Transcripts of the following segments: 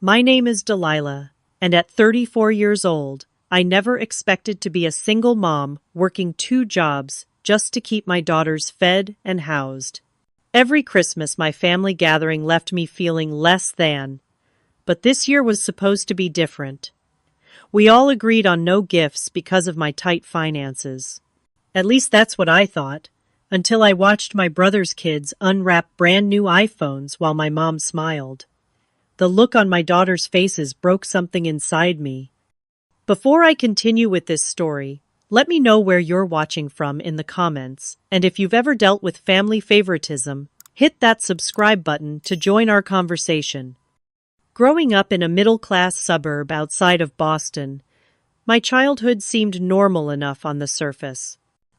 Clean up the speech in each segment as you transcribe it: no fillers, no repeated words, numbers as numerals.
My name is Delilah, and at 34 years old, I never expected to be a single mom working two jobs just to keep my daughters fed and housed. Every Christmas, my family gathering left me feeling less than, but this year was supposed to be different. We all agreed on no gifts because of my tight finances. At least that's what I thought, until I watched my brother's kids unwrap brand new iPhones while my mom smiled. The look on my daughters' faces broke something inside me. Before I continue with this story, let me know where you're watching from in the comments, and if you've ever dealt with family favoritism, hit that subscribe button to join our conversation. Growing up in a middle-class suburb outside of Boston, my childhood seemed normal enough on the surface.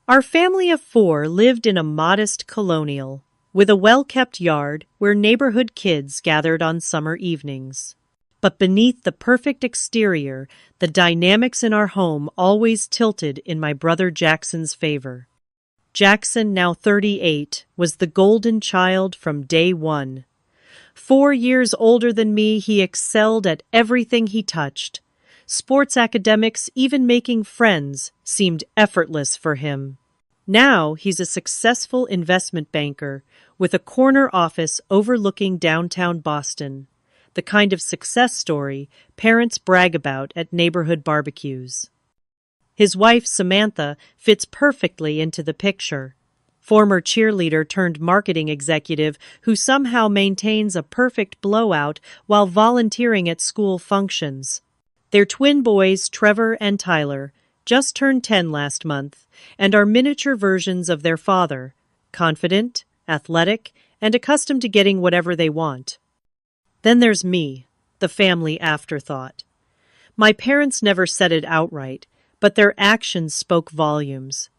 Our family of four lived in a modest colonial, with a well-kept yard where neighborhood kids gathered on summer evenings. But beneath the perfect exterior, the dynamics in our home always tilted in my brother Jackson's favor. Jackson, now 38, was the golden child from day one. 4 years older than me, he excelled at everything he touched. Sports, academics, even making friends seemed effortless for him. Now he's a successful investment banker with a corner office overlooking downtown Boston, the kind of success story parents brag about at neighborhood barbecues. His wife, Samantha, fits perfectly into the picture. Former cheerleader turned marketing executive who somehow maintains a perfect blowout while volunteering at school functions. Their twin boys, Trevor and Tyler, just turned 10 last month and are miniature versions of their father, confident, athletic, and accustomed to getting whatever they want. Then there's me, the family afterthought. My parents never said it outright, but their actions spoke volumes.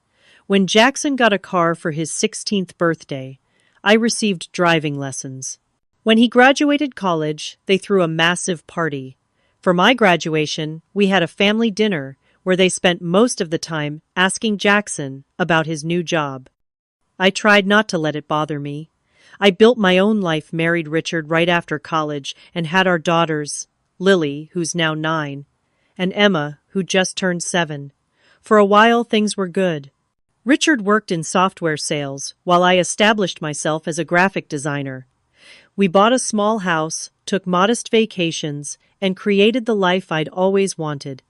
When Jackson got a car for his 16th birthday, I received driving lessons. When he graduated college, they threw a massive party. For my graduation, we had a family dinner where they spent most of the time asking Jackson about his new job. I tried not to let it bother me. I built my own life, married Richard right after college, and had our daughters, Lily, who's now 9, and Emma, who just turned 7. For a while, things were good. Richard worked in software sales, while I established myself as a graphic designer. We bought a small house, took modest vacations, and created the life I'd always wanted.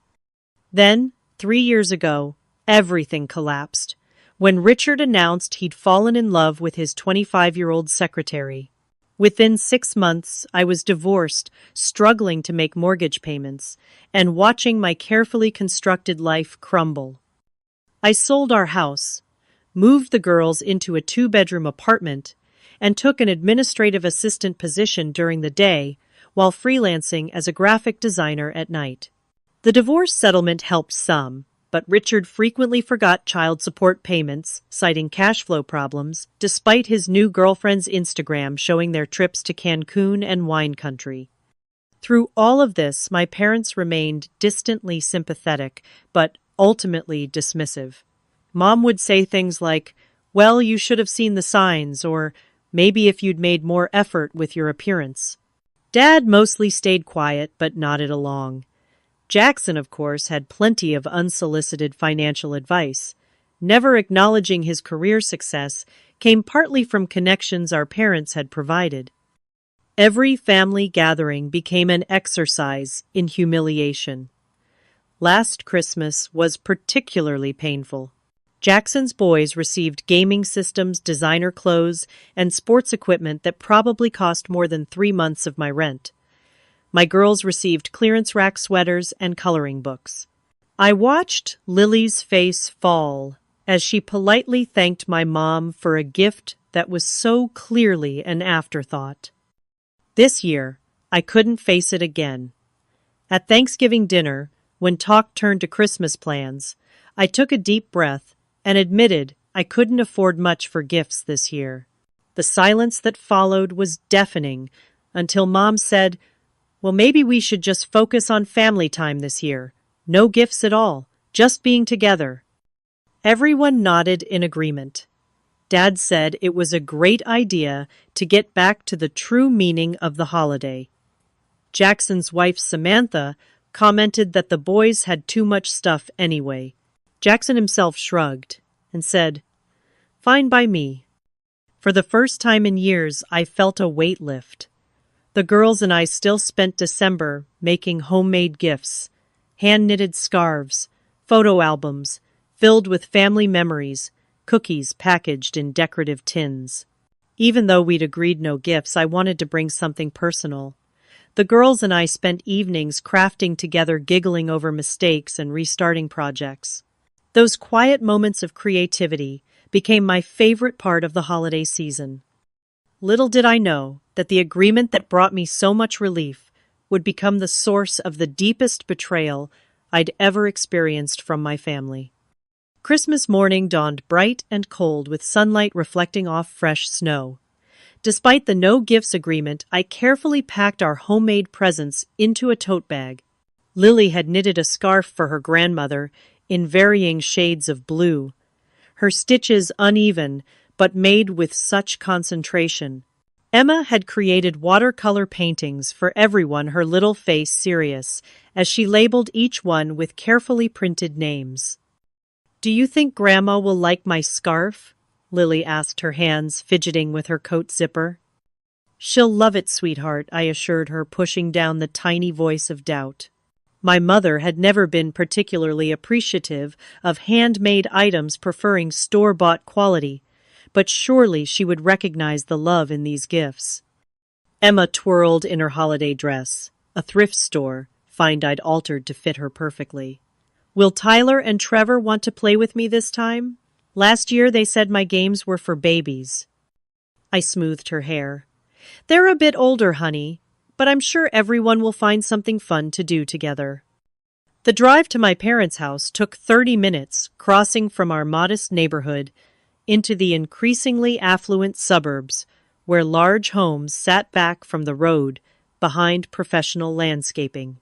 Then, 3 years ago, everything collapsed when Richard announced he'd fallen in love with his 25-year-old secretary. Within 6 months, I was divorced, struggling to make mortgage payments, and watching my carefully constructed life crumble. I sold our house, moved the girls into a 2-bedroom apartment, and took an administrative assistant position during the day while freelancing as a graphic designer at night. The divorce settlement helped some, but Richard frequently forgot child support payments, citing cash flow problems, despite his new girlfriend's Instagram showing their trips to Cancun and wine country. Through all of this, my parents remained distantly sympathetic, but ultimately dismissive. Mom would say things like, "Well, you should have seen the signs," or "maybe if you'd made more effort with your appearance." Dad mostly stayed quiet but nodded along. Jackson, of course, had plenty of unsolicited financial advice. Never acknowledging his career success came partly from connections our parents had provided. Every family gathering became an exercise in humiliation. Last Christmas was particularly painful. Jackson's boys received gaming systems, designer clothes, and sports equipment that probably cost more than 3 months of my rent. My girls received clearance rack sweaters and coloring books. I watched Lily's face fall as she politely thanked my mom for a gift that was so clearly an afterthought. This year, I couldn't face it again. At Thanksgiving dinner, when talk turned to Christmas plans, I took a deep breath and admitted I couldn't afford much for gifts this year. The silence that followed was deafening until Mom said, "Well, maybe we should just focus on family time this year. No gifts at all, just being together." Everyone nodded in agreement. Dad said it was a great idea to get back to the true meaning of the holiday. Jackson's wife, Samantha, commented that the boys had too much stuff anyway. Jackson himself shrugged and said, "Fine by me." For the first time in years, I felt a weight lift. The girls and I still spent December making homemade gifts, hand-knitted scarves, photo albums, filled with family memories, cookies packaged in decorative tins. Even though we'd agreed no gifts, I wanted to bring something personal. The girls and I spent evenings crafting together, giggling over mistakes and restarting projects. Those quiet moments of creativity became my favorite part of the holiday season. Little did I know that the agreement that brought me so much relief would become the source of the deepest betrayal I'd ever experienced from my family. Christmas morning dawned bright and cold with sunlight reflecting off fresh snow. Despite the no gifts agreement, I carefully packed our homemade presents into a tote bag. Lily had knitted a scarf for her grandmother in varying shades of blue, her stitches uneven but made with such concentration. Emma had created watercolor paintings for everyone, her little face serious, as she labeled each one with carefully printed names. "Do you think Grandma will like my scarf?" Lily asked, her hands fidgeting with her coat zipper. "She'll love it, sweetheart," I assured her, pushing down the tiny voice of doubt. My mother had never been particularly appreciative of handmade items, preferring store-bought quality, but surely she would recognize the love in these gifts. Emma twirled in her holiday dress, a thrift store find I'd altered to fit her perfectly. "Will Tyler and Trevor want to play with me this time? Last year they said my games were for babies." I smoothed her hair. "They're a bit older, honey, but I'm sure everyone will find something fun to do together." The drive to my parents' house took 30 minutes, crossing from our modest neighborhood into the increasingly affluent suburbs, where large homes sat back from the road behind professional landscaping.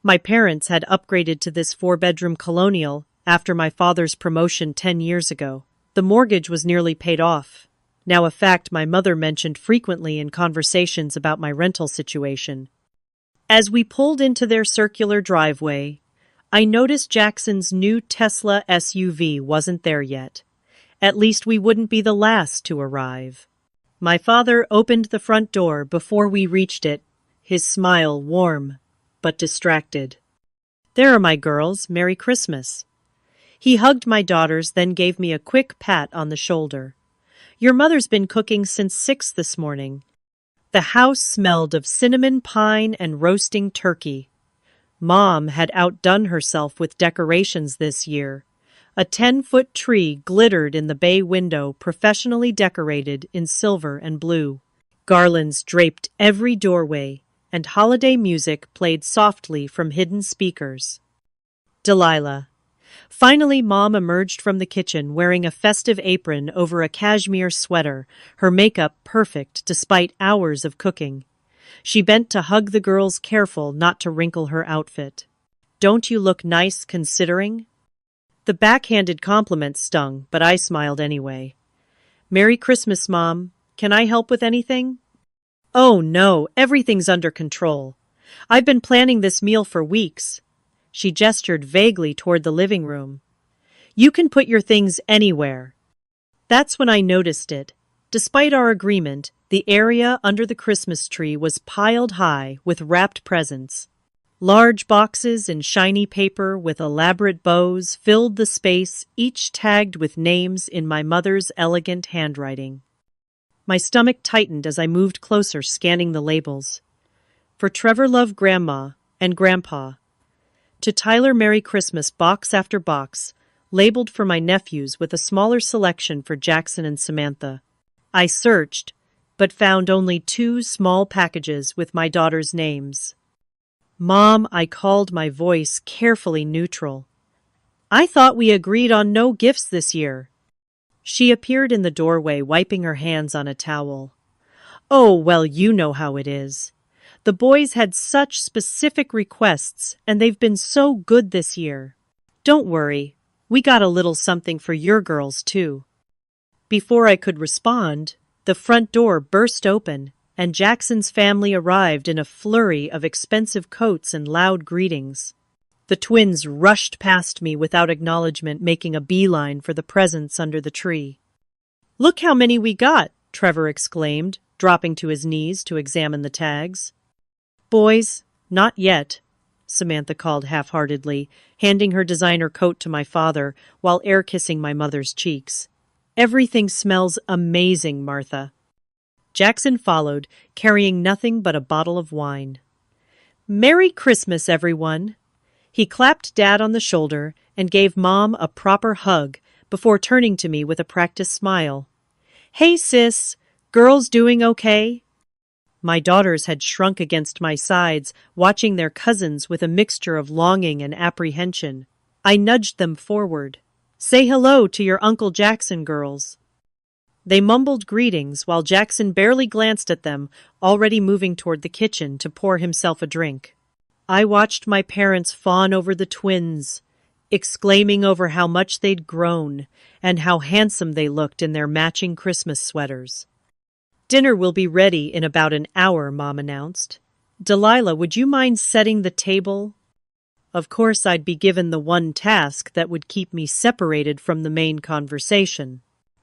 My parents had upgraded to this 4-bedroom colonial after my father's promotion 10 years ago. The mortgage was nearly paid off, now a fact my mother mentioned frequently in conversations about my rental situation. As we pulled into their circular driveway, I noticed Jackson's new Tesla SUV wasn't there yet. At least we wouldn't be the last to arrive. My father opened the front door before we reached it, his smile warm but distracted. "There are my girls. Merry Christmas." He hugged my daughters, then gave me a quick pat on the shoulder. "Your mother's been cooking since 6 this morning." The house smelled of cinnamon pine and roasting turkey. Mom had outdone herself with decorations this year. A 10-foot tree glittered in the bay window, professionally decorated in silver and blue. Garlands draped every doorway, and holiday music played softly from hidden speakers. Delilah. Finally, Mom emerged from the kitchen wearing a festive apron over a cashmere sweater, her makeup perfect despite hours of cooking. She bent to hug the girls, careful not to wrinkle her outfit. "Don't you look nice considering?" The backhanded compliment stung, but I smiled anyway. "Merry Christmas, Mom. Can I help with anything?" "Oh no, everything's under control. I've been planning this meal for weeks." She gestured vaguely toward the living room. "You can put your things anywhere." That's when I noticed it. Despite our agreement, the area under the Christmas tree was piled high with wrapped presents. Large boxes in shiny paper with elaborate bows filled the space, each tagged with names in my mother's elegant handwriting. My stomach tightened as I moved closer, scanning the labels. For Trevor, love Grandma and Grandpa. To Tyler, Merry Christmas, box after box, labeled for my nephews with a smaller selection for Jackson and Samantha. I searched, but found only 2 small packages with my daughters' names. "Mom," I called, my voice carefully neutral. "I thought we agreed on no gifts this year." She appeared in the doorway, wiping her hands on a towel. "Oh, well, you know how it is. The boys had such specific requests, and they've been so good this year. Don't worry, we got a little something for your girls, too." Before I could respond, the front door burst open, and Jackson's family arrived in a flurry of expensive coats and loud greetings. The twins rushed past me without acknowledgement, making a beeline for the presents under the tree. "Look how many we got!" Trevor exclaimed, dropping to his knees to examine the tags. "Boys, not yet," Samantha called half-heartedly, handing her designer coat to my father while air-kissing my mother's cheeks. "Everything smells amazing, Martha." Jackson followed, carrying nothing but a bottle of wine. "Merry Christmas, everyone!" He clapped Dad on the shoulder and gave Mom a proper hug before turning to me with a practiced smile. "Hey, sis, girls doing okay?" My daughters had shrunk against my sides, watching their cousins with a mixture of longing and apprehension. I nudged them forward. "Say hello to your Uncle Jackson, girls." They mumbled greetings while Jackson barely glanced at them, already moving toward the kitchen to pour himself a drink. I watched my parents fawn over the twins, exclaiming over how much they'd grown and how handsome they looked in their matching Christmas sweaters. "Dinner will be ready in about an hour," Mom announced. "Delilah, would you mind setting the table?" Of course, I'd be given the one task that would keep me separated from the main conversation.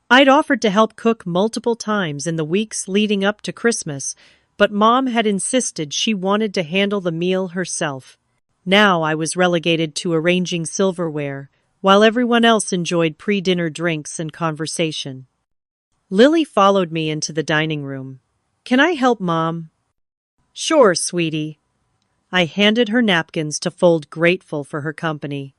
I'd offered to help cook multiple times in the weeks leading up to Christmas, but Mom had insisted she wanted to handle the meal herself. Now I was relegated to arranging silverware, while everyone else enjoyed pre-dinner drinks and conversation. Lily followed me into the dining room. "Can I help, Mom?" "Sure, sweetie." I handed her napkins to fold, grateful for her company.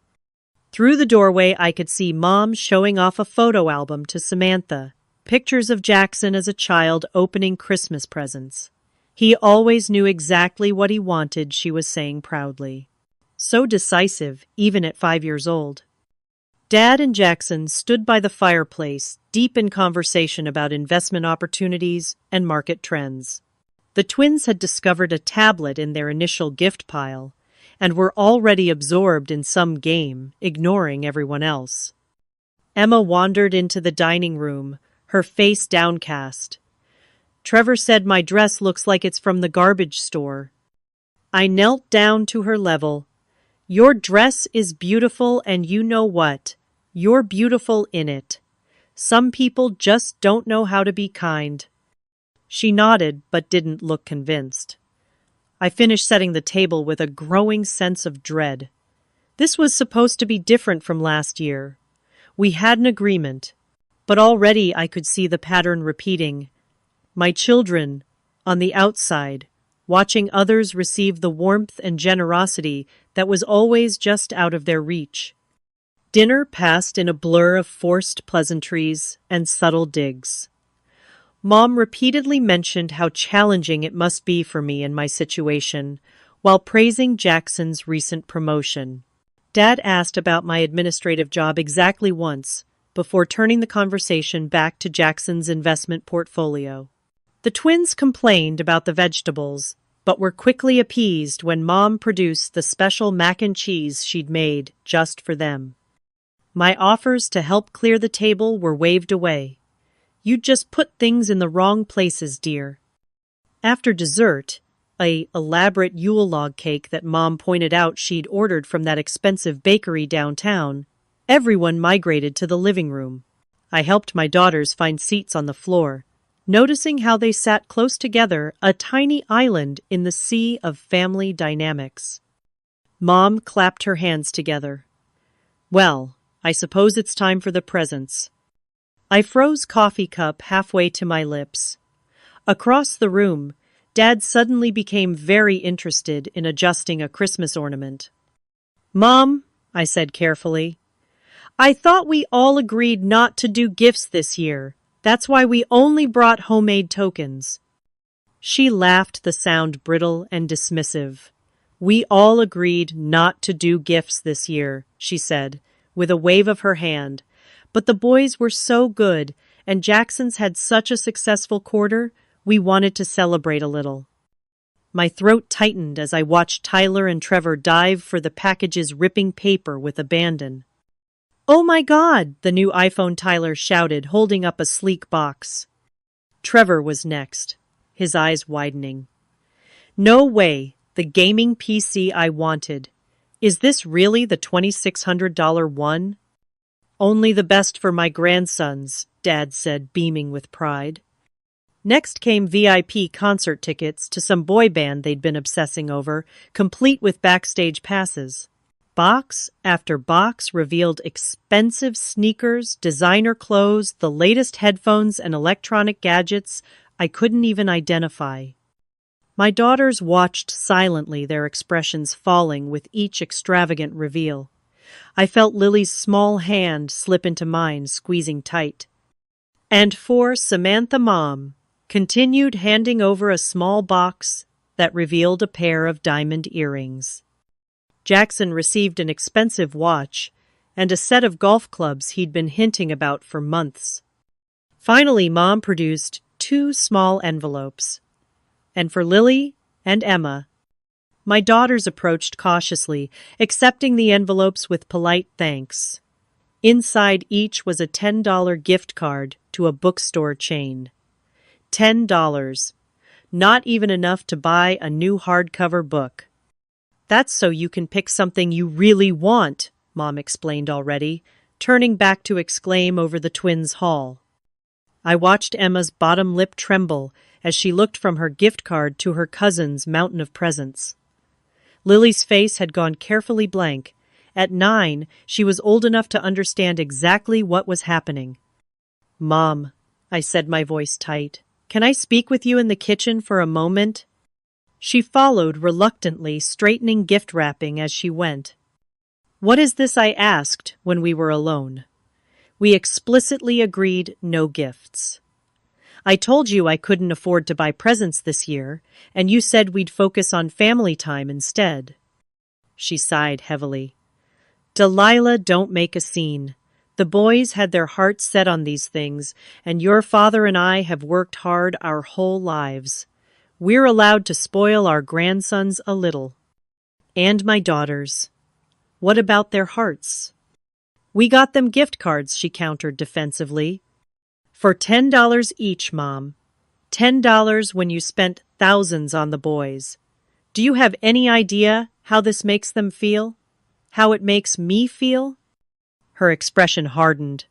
Through the doorway, I could see Mom showing off a photo album to Samantha, pictures of Jackson as a child opening Christmas presents. "He always knew exactly what he wanted," she was saying proudly. "So decisive, even at 5 years old." Dad and Jackson stood by the fireplace, deep in conversation about investment opportunities and market trends. The twins had discovered a tablet in their initial gift pile and were already absorbed in some game, ignoring everyone else. Emma wandered into the dining room, her face downcast. "Trevor said my dress looks like it's from the garbage store." I knelt down to her level. "Your dress is beautiful, and you know what? You're beautiful in it. Some people just don't know how to be kind." She nodded, but didn't look convinced. I finished setting the table with a growing sense of dread. This was supposed to be different from last year. We had an agreement, but already I could see the pattern repeating. My children, on the outside, watching others receive the warmth and generosity that was always just out of their reach. Dinner passed in a blur of forced pleasantries and subtle digs. Mom repeatedly mentioned how challenging it must be for me in my situation, while praising Jackson's recent promotion. Dad asked about my administrative job exactly once, before turning the conversation back to Jackson's investment portfolio. The twins complained about the vegetables, but were quickly appeased when Mom produced the special mac and cheese she'd made just for them. My offers to help clear the table were waved away. "You just put things in the wrong places, dear." After dessert, a elaborate Yule log cake that Mom pointed out she'd ordered from that expensive bakery downtown, everyone migrated to the living room. I helped my daughters find seats on the floor, noticing how they sat close together, a tiny island in the sea of family dynamics. Mom clapped her hands together. "Well, I suppose it's time for the presents." I froze coffee cup halfway to my lips. Across the room, Dad suddenly became very interested in adjusting a Christmas ornament. "Mom," I said carefully, "I thought we all agreed not to do gifts this year. That's why we only brought homemade tokens." She laughed, the sound brittle and dismissive. "We all agreed not to do gifts this year," she said, with a wave of her hand. "But the boys were so good, and Jackson's had such a successful quarter, we wanted to celebrate a little." My throat tightened as I watched Tyler and Trevor dive for the package's ripping paper with abandon. "Oh my God!" the new iPhone, Tyler shouted, holding up a sleek box. Trevor was next. his eyes widening. No way, the gaming PC I wanted. Is this really the $2,600 one? Only the best for my grandsons, Dad said, beaming with pride. Next came VIP concert tickets to some boy band they'd been obsessing over, complete with backstage passes. Box after box revealed expensive sneakers, designer clothes, the latest headphones and electronic gadgets I couldn't even identify. My daughters watched silently, their expressions falling with each extravagant reveal. I felt Lily's small hand slip into mine, squeezing tight. And for Samantha Mom, continued handing over a small box that revealed a pair of diamond earrings. Jackson received an expensive watch and a set of golf clubs he'd been hinting about for months. Finally, Mom produced 2 small envelopes. And for Lily and Emma, my daughters approached cautiously, accepting the envelopes with polite thanks. Inside each was a $10 gift card to a bookstore chain. $10. Not even enough to buy a new hardcover book. That's so you can pick something you really want, Mom explained already, turning back to exclaim over the twins' haul. I watched Emma's bottom lip tremble as she looked from her gift card to her cousin's mountain of presents. Lily's face had gone carefully blank. At 9, she was old enough to understand exactly what was happening. Mom, I said, my voice tight, can I speak with you in the kitchen for a moment? She followed reluctantly, straightening gift wrapping as she went. What is this? I asked when we were alone. We explicitly agreed no gifts. I told you I couldn't afford to buy presents this year, and you said we'd focus on family time instead. She sighed heavily. Delilah, don't make a scene. The boys had their hearts set on these things, and your father and I have worked hard our whole lives. We're allowed to spoil our grandsons a little. And my daughters. What about their hearts? We got them gift cards, she countered defensively. For $10 each, Mom. $10 when you spent thousands on the boys. Do you have any idea how this makes them feel? How it makes me feel? Her expression hardened.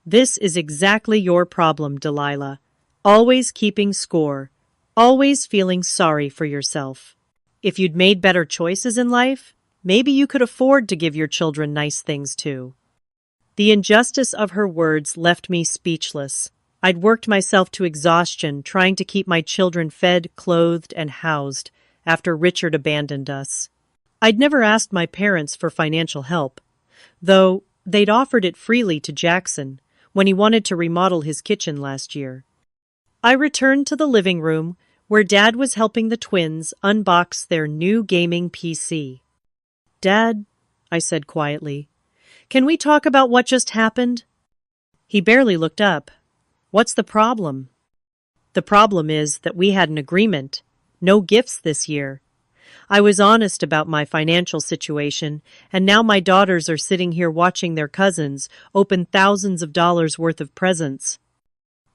This is exactly your problem, Delilah. Always keeping score. Always feeling sorry for yourself. If you'd made better choices in life, maybe you could afford to give your children nice things too. The injustice of her words left me speechless. I'd worked myself to exhaustion trying to keep my children fed, clothed, and housed after Richard abandoned us. I'd never asked my parents for financial help, though they'd offered it freely to Jackson when he wanted to remodel his kitchen last year. I returned to the living room where Dad was helping the twins unbox their new gaming PC. Dad, I said quietly, can we talk about what just happened? He barely looked up. What's the problem? The problem is that we had an agreement. No gifts this year. I was honest about my financial situation, and now my daughters are sitting here watching their cousins open thousands of dollars worth of presents.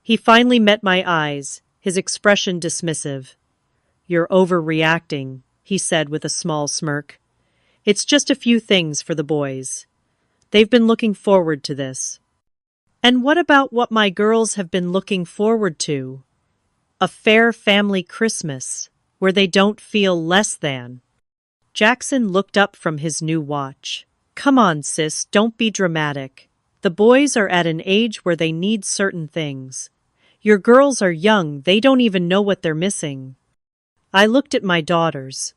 He finally met my eyes, his expression dismissive. You're overreacting, he said with a small smirk. It's just a few things for the boys. They've been looking forward to this. And what about what my girls have been looking forward to? A fair family Christmas, where they don't feel less than. Jackson looked up from his new watch. Come on, sis, don't be dramatic. The boys are at an age where they need certain things. Your girls are young, they don't even know what they're missing. I looked at my daughters.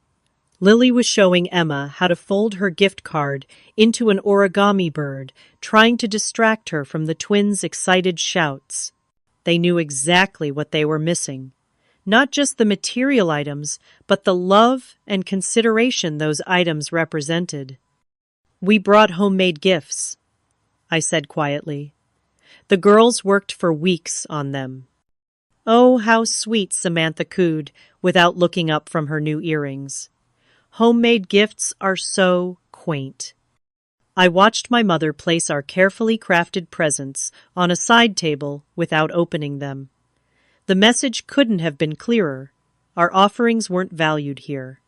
Lily was showing Emma how to fold her gift card into an origami bird, trying to distract her from the twins' excited shouts. They knew exactly what they were missing. Not just the material items, but the love and consideration those items represented. We brought homemade gifts, I said quietly. The girls worked for weeks on them. Oh, how sweet, Samantha cooed, without looking up from her new earrings. Homemade gifts are so quaint. I watched my mother place our carefully crafted presents on a side table without opening them. The message couldn't have been clearer. Our offerings weren't valued here.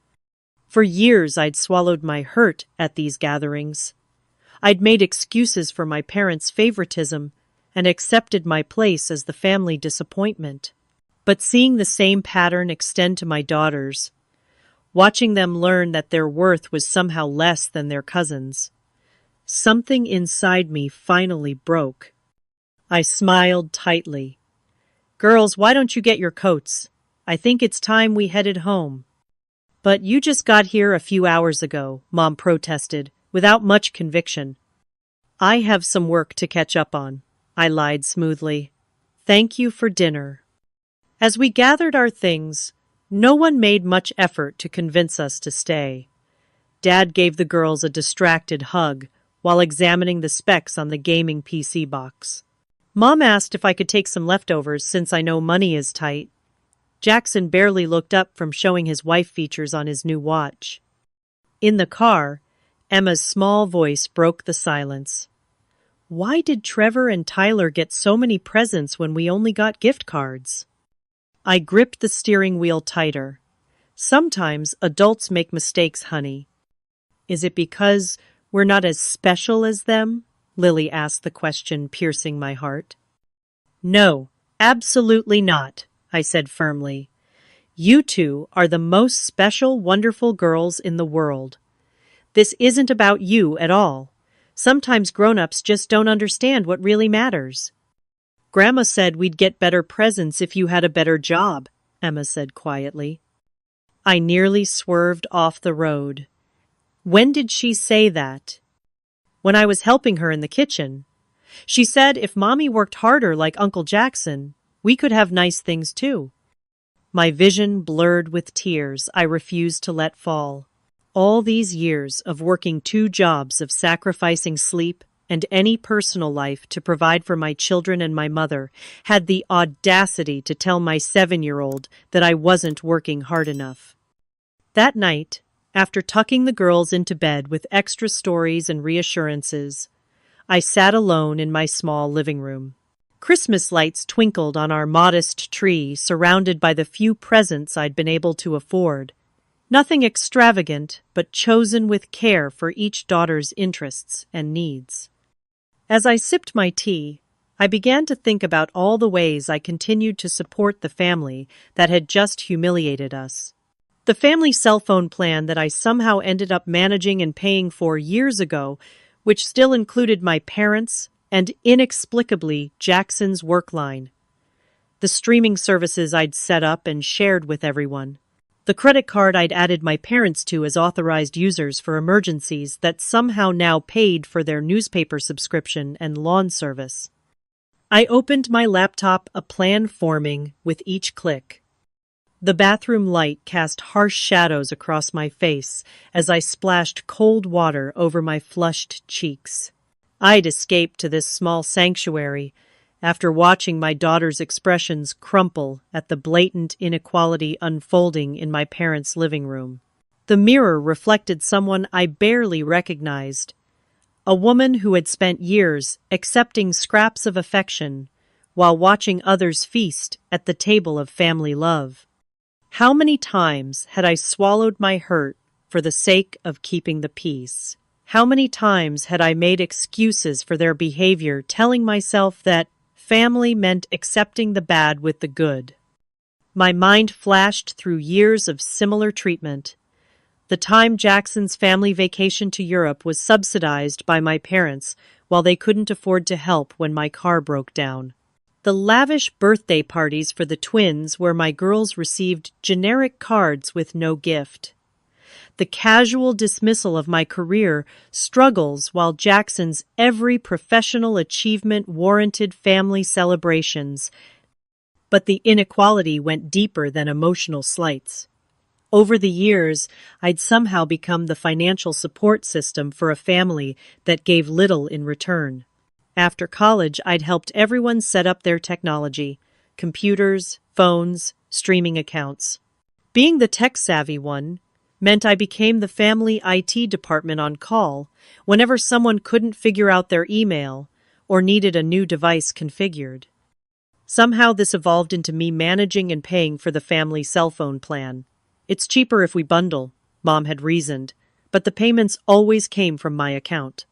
For years I'd swallowed my hurt at these gatherings. I'd made excuses for my parents' favoritism and accepted my place as the family disappointment. But seeing the same pattern extend to my daughters, watching them learn that their worth was somehow less than their cousins, something inside me finally broke. I smiled tightly. "Girls, why don't you get your coats? I think it's time we headed home." "But you just got here a few hours ago," Mom protested, without much conviction. "I have some work to catch up on," I lied smoothly. "Thank you for dinner." As we gathered our things, no one made much effort to convince us to stay. Dad gave the girls a distracted hug while examining the specs on the gaming PC box. Mom asked if I could take some leftovers since I know money is tight. Jackson barely looked up from showing his wife features on his new watch. In the car, Emma's small voice broke the silence. "Why did Trevor and Tyler get so many presents when we only got gift cards?" I gripped the steering wheel tighter. "Sometimes adults make mistakes, honey." "Is it because we're not as special as them?" Lily asked the question, piercing my heart. "No, absolutely not," I said firmly. "You two are the most special, wonderful girls in the world. This isn't about you at all. Sometimes grown-ups just don't understand what really matters." "Grandma said we'd get better presents if you had a better job," Emma said quietly. I nearly swerved off the road. When did she say that? When I was helping her in the kitchen. She said if Mommy worked harder like Uncle Jackson, we could have nice things too. My vision blurred with tears I refused to let fall. All these years of working 2 jobs, of sacrificing sleep and any personal life to provide for my children and my mother, had the audacity to tell my 7-year-old that I wasn't working hard enough. That night, after tucking the girls into bed with extra stories and reassurances, I sat alone in my small living room. Christmas lights twinkled on our modest tree, surrounded by the few presents I'd been able to afford. Nothing extravagant, but chosen with care for each daughter's interests and needs. As I sipped my tea, I began to think about all the ways I continued to support the family that had just humiliated us. The family cell phone plan that I somehow ended up managing and paying for years ago, which still included my parents and, inexplicably, Jackson's work line. The streaming services I'd set up and shared with everyone. The credit card I'd added my parents to as authorized users for emergencies that somehow now paid for their newspaper subscription and lawn service. I opened my laptop, a plan forming with each click. The bathroom light cast harsh shadows across my face as I splashed cold water over my flushed cheeks. I'd escaped to this small sanctuary after watching my daughter's expressions crumple at the blatant inequality unfolding in my parents' living room. The mirror reflected someone I barely recognized, a woman who had spent years accepting scraps of affection while watching others feast at the table of family love. How many times had I swallowed my hurt for the sake of keeping the peace? How many times had I made excuses for their behavior, telling myself that family meant accepting the bad with the good? My mind flashed through years of similar treatment. The time Jackson's family vacation to Europe was subsidized by my parents while they couldn't afford to help when my car broke down. The lavish birthday parties for the twins where my girls received generic cards with no gift. The casual dismissal of my career struggles while Jackson's every professional achievement warranted family celebrations. But the inequality went deeper than emotional slights. Over the years, I'd somehow become the financial support system for a family that gave little in return. After college, I'd helped everyone set up their technology, computers, phones, streaming accounts. Being the tech-savvy one meant I became the family IT department on call whenever someone couldn't figure out their email or needed a new device configured. Somehow this evolved into me managing and paying for the family cell phone plan. It's cheaper if we bundle, Mom had reasoned, but the payments always came from my account.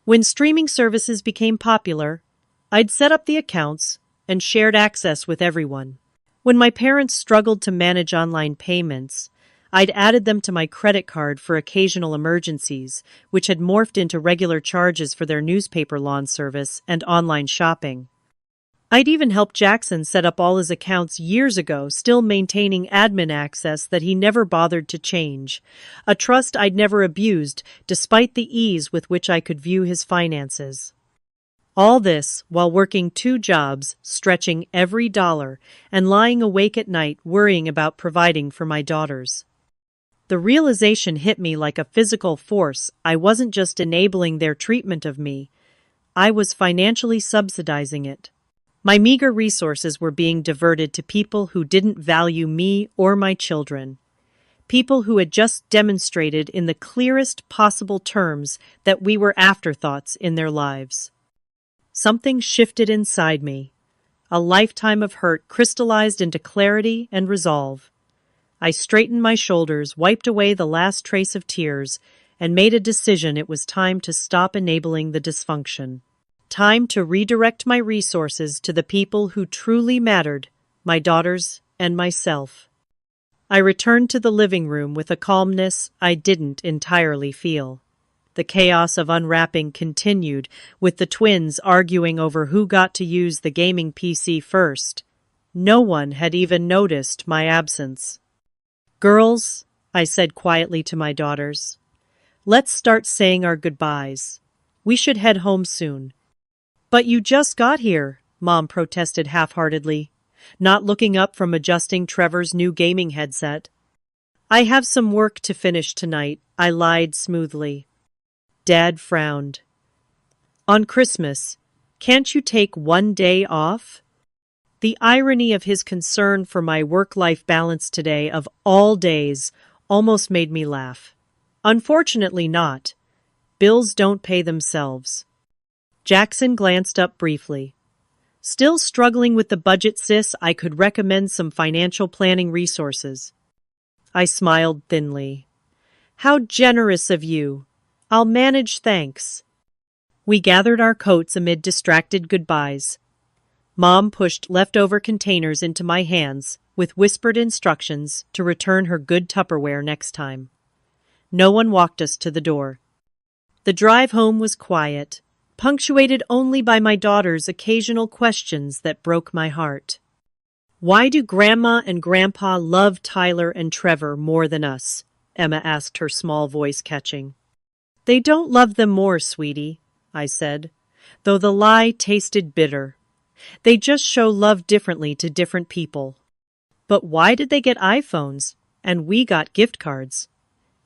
When streaming services became popular, I'd set up the accounts and shared access with everyone. When my parents struggled to manage online payments, I'd added them to my credit card for occasional emergencies, which had morphed into regular charges for their newspaper lawn service and online shopping. I'd even helped Jackson set up all his accounts years ago, still maintaining admin access that he never bothered to change, a trust I'd never abused despite the ease with which I could view his finances. All this while working 2 jobs, stretching every dollar, and lying awake at night worrying about providing for my daughters. The realization hit me like a physical force. I wasn't just enabling their treatment of me, I was financially subsidizing it. My meager resources were being diverted to people who didn't value me or my children. People who had just demonstrated in the clearest possible terms that we were afterthoughts in their lives. Something shifted inside me. A lifetime of hurt crystallized into clarity and resolve. I straightened my shoulders, wiped away the last trace of tears, and made a decision it was time to stop enabling the dysfunction. Time to redirect my resources to the people who truly mattered, my daughters and myself. I returned to the living room with a calmness I didn't entirely feel. The chaos of unwrapping continued, with the twins arguing over who got to use the gaming PC first. No one had even noticed my absence. "Girls," I said quietly to my daughters, "let's start saying our goodbyes. We should head home soon." "But you just got here," Mom protested half-heartedly, not looking up from adjusting Trevor's new gaming headset. "I have some work to finish tonight," I lied smoothly. Dad frowned. "On Christmas, can't you take 1 day off?" The irony of his concern for my work-life balance today, of all days, almost made me laugh. Unfortunately not. Bills don't pay themselves. Jackson glanced up briefly. "Still struggling with the budget, sis? I could recommend some financial planning resources." I smiled thinly. "How generous of you. I'll manage, thanks." We gathered our coats amid distracted goodbyes. Mom pushed leftover containers into my hands with whispered instructions to return her good Tupperware next time. No one walked us to the door. The drive home was quiet, punctuated only by my daughter's occasional questions that broke my heart. "Why do Grandma and Grandpa love Tyler and Trevor more than us?" Emma asked, her small voice catching. "They don't love them more, sweetie," I said, though the lie tasted bitter. "They just show love differently to different people." "But why did they get iPhones, and we got gift cards?"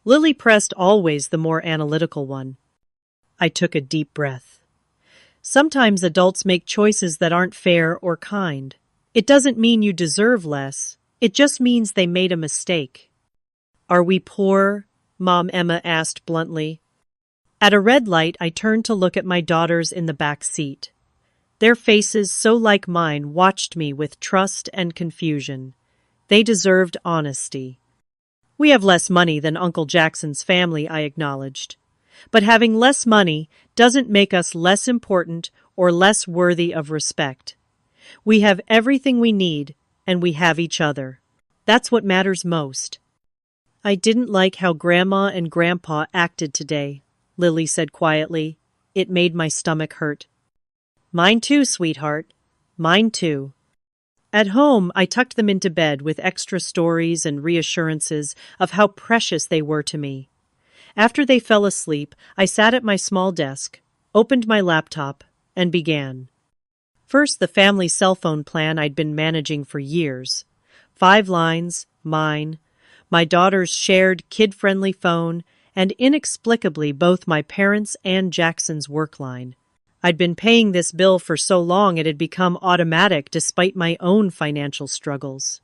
Lily pressed, always the more analytical one. I took a deep breath. Sometimes adults make choices that aren't fair or kind. It doesn't mean you deserve less. It just means they made a mistake. "Are we poor?" Emma asked bluntly. At a red light, I turned to look at my daughters in the back seat. Their faces, so like mine, watched me with trust and confusion. They deserved honesty. "We have less money than Uncle Jackson's family," I acknowledged. "But having less money doesn't make us less important or less worthy of respect. We have everything we need, and we have each other. That's what matters most." "I didn't like how Grandma and Grandpa acted today," Lily said quietly. It made my stomach hurt. "Mine too, sweetheart. Mine too." At home, I tucked them into bed with extra stories and reassurances of how precious they were to me. After they fell asleep, I sat at my small desk, opened my laptop, and began. First, the family cell phone plan I'd been managing for years. 5 lines, mine, my daughter's shared kid-friendly phone, and inexplicably both my parents' and Jackson's work line. I'd been paying this bill for so long it had become automatic despite my own financial struggles.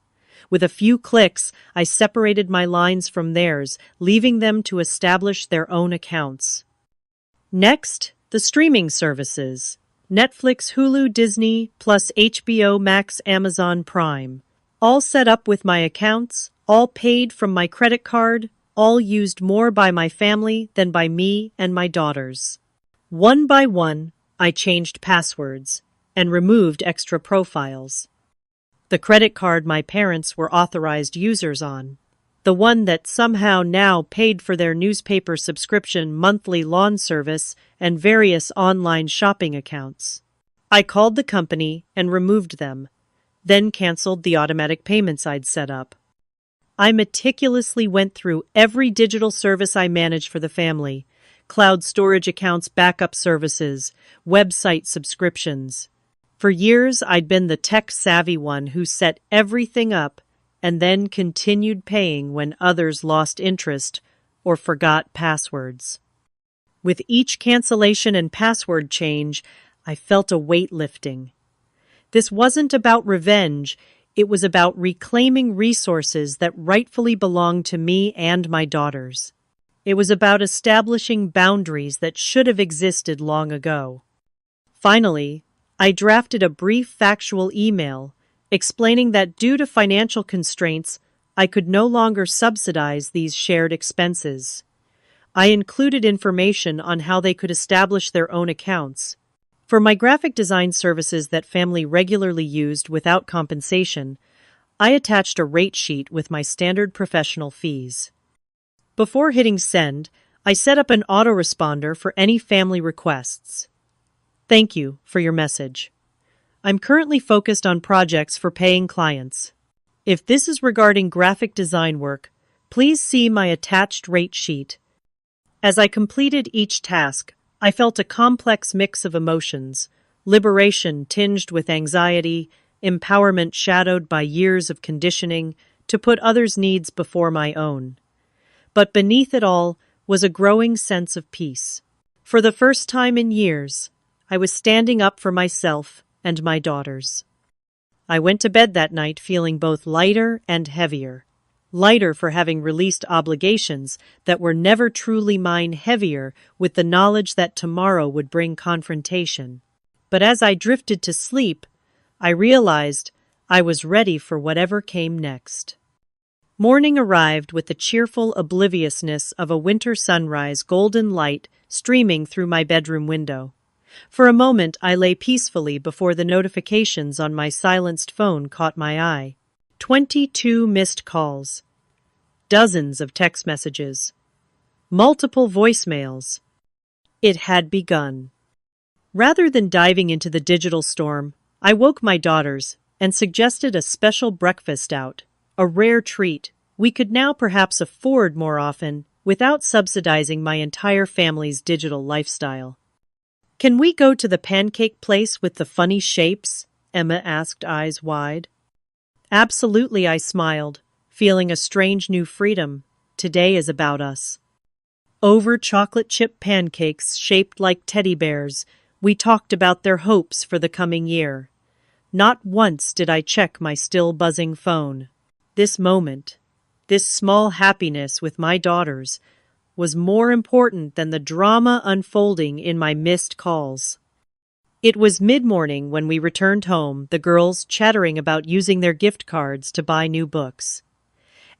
With a few clicks, I separated my lines from theirs, leaving them to establish their own accounts. Next, the streaming services. Netflix, Hulu, Disney, plus HBO Max, Amazon Prime. All set up with my accounts, all paid from my credit card, all used more by my family than by me and my daughters. One by one, I changed passwords and removed extra profiles. The credit card my parents were authorized users on. The one that somehow now paid for their newspaper subscription, monthly lawn service, and various online shopping accounts. I called the company and removed them, then canceled the automatic payments I'd set up. I meticulously went through every digital service I managed for the family: cloud storage accounts, backup services, website subscriptions. For years, I'd been the tech-savvy one who set everything up and then continued paying when others lost interest or forgot passwords. With each cancellation and password change, I felt a weight lifting. This wasn't about revenge, it was about reclaiming resources that rightfully belonged to me and my daughters. It was about establishing boundaries that should have existed long ago. Finally, I drafted a brief factual email explaining that due to financial constraints, I could no longer subsidize these shared expenses. I included information on how they could establish their own accounts. For my graphic design services that family regularly used without compensation, I attached a rate sheet with my standard professional fees. Before hitting send, I set up an autoresponder for any family requests. Thank you for your message. I'm currently focused on projects for paying clients. If this is regarding graphic design work, please see my attached rate sheet. As I completed each task, I felt a complex mix of emotions: liberation tinged with anxiety, empowerment shadowed by years of conditioning to put others' needs before my own. But beneath it all was a growing sense of peace. For the first time in years, I was standing up for myself and my daughters. I went to bed that night feeling both lighter and heavier. Lighter for having released obligations that were never truly mine, heavier with the knowledge that tomorrow would bring confrontation. But as I drifted to sleep, I realized I was ready for whatever came next. Morning arrived with the cheerful obliviousness of a winter sunrise, golden light streaming through my bedroom window. For a moment, I lay peacefully before the notifications on my silenced phone caught my eye. 22 missed calls, dozens of text messages, multiple voicemails. It had begun. Rather than diving into the digital storm, I woke my daughters and suggested a special breakfast out, a rare treat we could now perhaps afford more often without subsidizing my entire family's digital lifestyle. "Can we go to the pancake place with the funny shapes?" Emma asked, eyes wide. "Absolutely," I smiled, feeling a strange new freedom. Today is about us. Over chocolate chip pancakes shaped like teddy bears, we talked about their hopes for the coming year. Not once did I check my still buzzing phone. This moment, this small happiness with my daughters, was more important than the drama unfolding in my missed calls. It was mid-morning when we returned home, the girls chattering about using their gift cards to buy new books.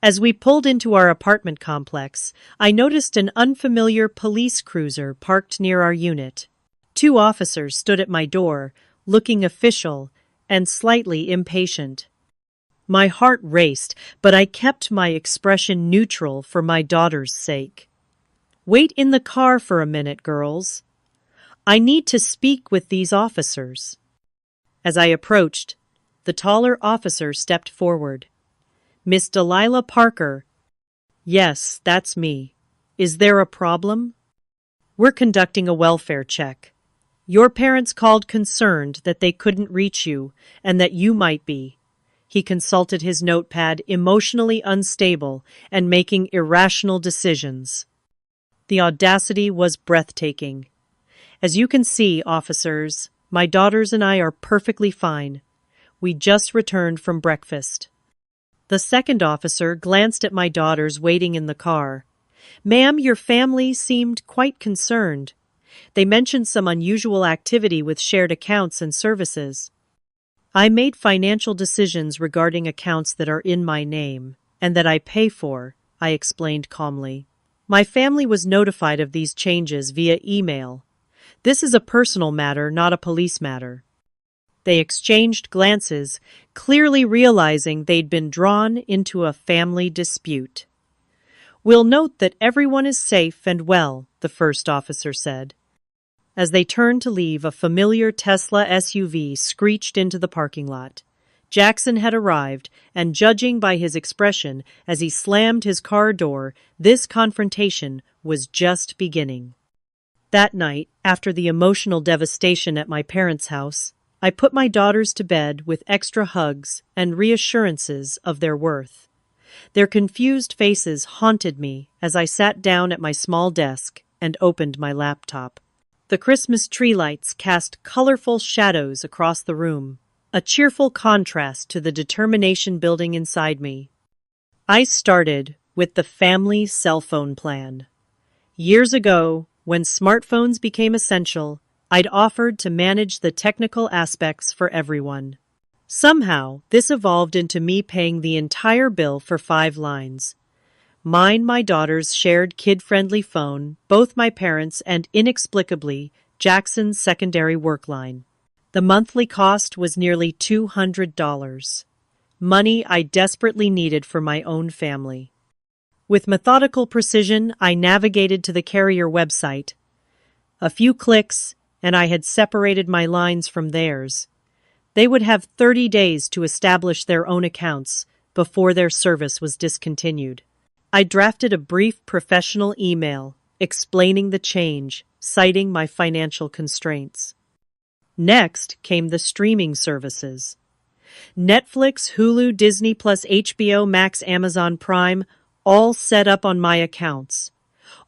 As we pulled into our apartment complex, I noticed an unfamiliar police cruiser parked near our unit. 2 officers stood at my door, looking official and slightly impatient. My heart raced, but I kept my expression neutral for my daughter's sake. "Wait in the car for a minute, girls. I need to speak with these officers." As I approached, the taller officer stepped forward. "Miss Delilah Parker." "Yes, that's me. Is there a problem?" "We're conducting a welfare check. Your parents called concerned that they couldn't reach you and that you might be." He consulted his notepad, emotionally unstable and making irrational decisions. The audacity was breathtaking. "As you can see, officers, my daughters and I are perfectly fine. We just returned from breakfast." The second officer glanced at my daughters waiting in the car. "Ma'am, your family seemed quite concerned. They mentioned some unusual activity with shared accounts and services. I made financial decisions regarding accounts that are in my name and that I pay for, I explained calmly. My family was notified of these changes via email. This is a personal matter, not a police matter. They exchanged glances, clearly realizing they'd been drawn into a family dispute. "We'll note that everyone is safe and well," the first officer said. As they turned to leave, a familiar Tesla SUV screeched into the parking lot. Jackson had arrived, and judging by his expression as he slammed his car door, this confrontation was just beginning. That night, after the emotional devastation at my parents' house, I put my daughters to bed with extra hugs and reassurances of their worth. Their confused faces haunted me as I sat down at my small desk and opened my laptop. The Christmas tree lights cast colorful shadows across the room, a cheerful contrast to the determination building inside me. I started with the family cell phone plan. Years ago, when smartphones became essential, I'd offered to manage the technical aspects for everyone. Somehow, this evolved into me paying the entire bill for 5 lines. Mine, my daughter's shared kid-friendly phone, both my parents' and inexplicably, Jackson's secondary work line. The monthly cost was nearly $200. Money I desperately needed for my own family. With methodical precision, I navigated to the carrier website. A few clicks, and I had separated my lines from theirs. They would have 30 days to establish their own accounts before their service was discontinued. I drafted a brief professional email explaining the change, citing my financial constraints. Next came the streaming services. Netflix, Hulu, Disney+, HBO Max, Amazon Prime, all set up on my accounts.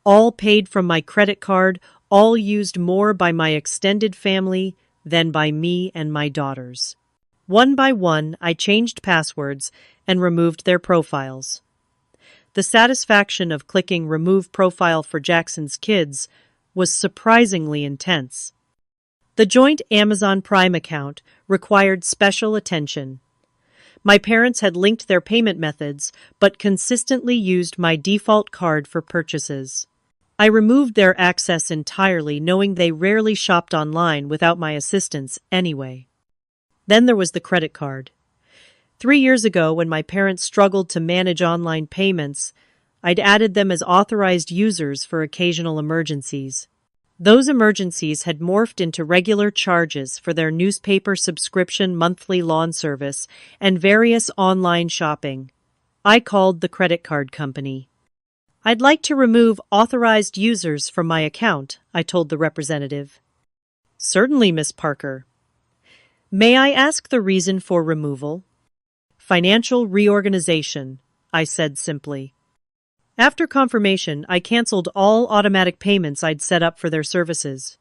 All paid from my credit card, all used more by my extended family than by me and my daughters. One by one, I changed passwords and removed their profiles. The satisfaction of clicking Remove Profile for Jackson's kids was surprisingly intense. The joint Amazon Prime account required special attention. My parents had linked their payment methods, but consistently used my default card for purchases. I removed their access entirely, knowing they rarely shopped online without my assistance anyway. Then there was the credit card. 3 years ago, when my parents struggled to manage online payments, I'd added them as authorized users for occasional emergencies. Those emergencies had morphed into regular charges for their newspaper subscription, monthly lawn service, and various online shopping. I called the credit card company. "I'd like to remove authorized users from my account," I told the representative. "Certainly, Miss Parker." "May I ask the reason for removal?" "Financial reorganization," I said simply. After confirmation, I canceled all automatic payments I'd set up for their services.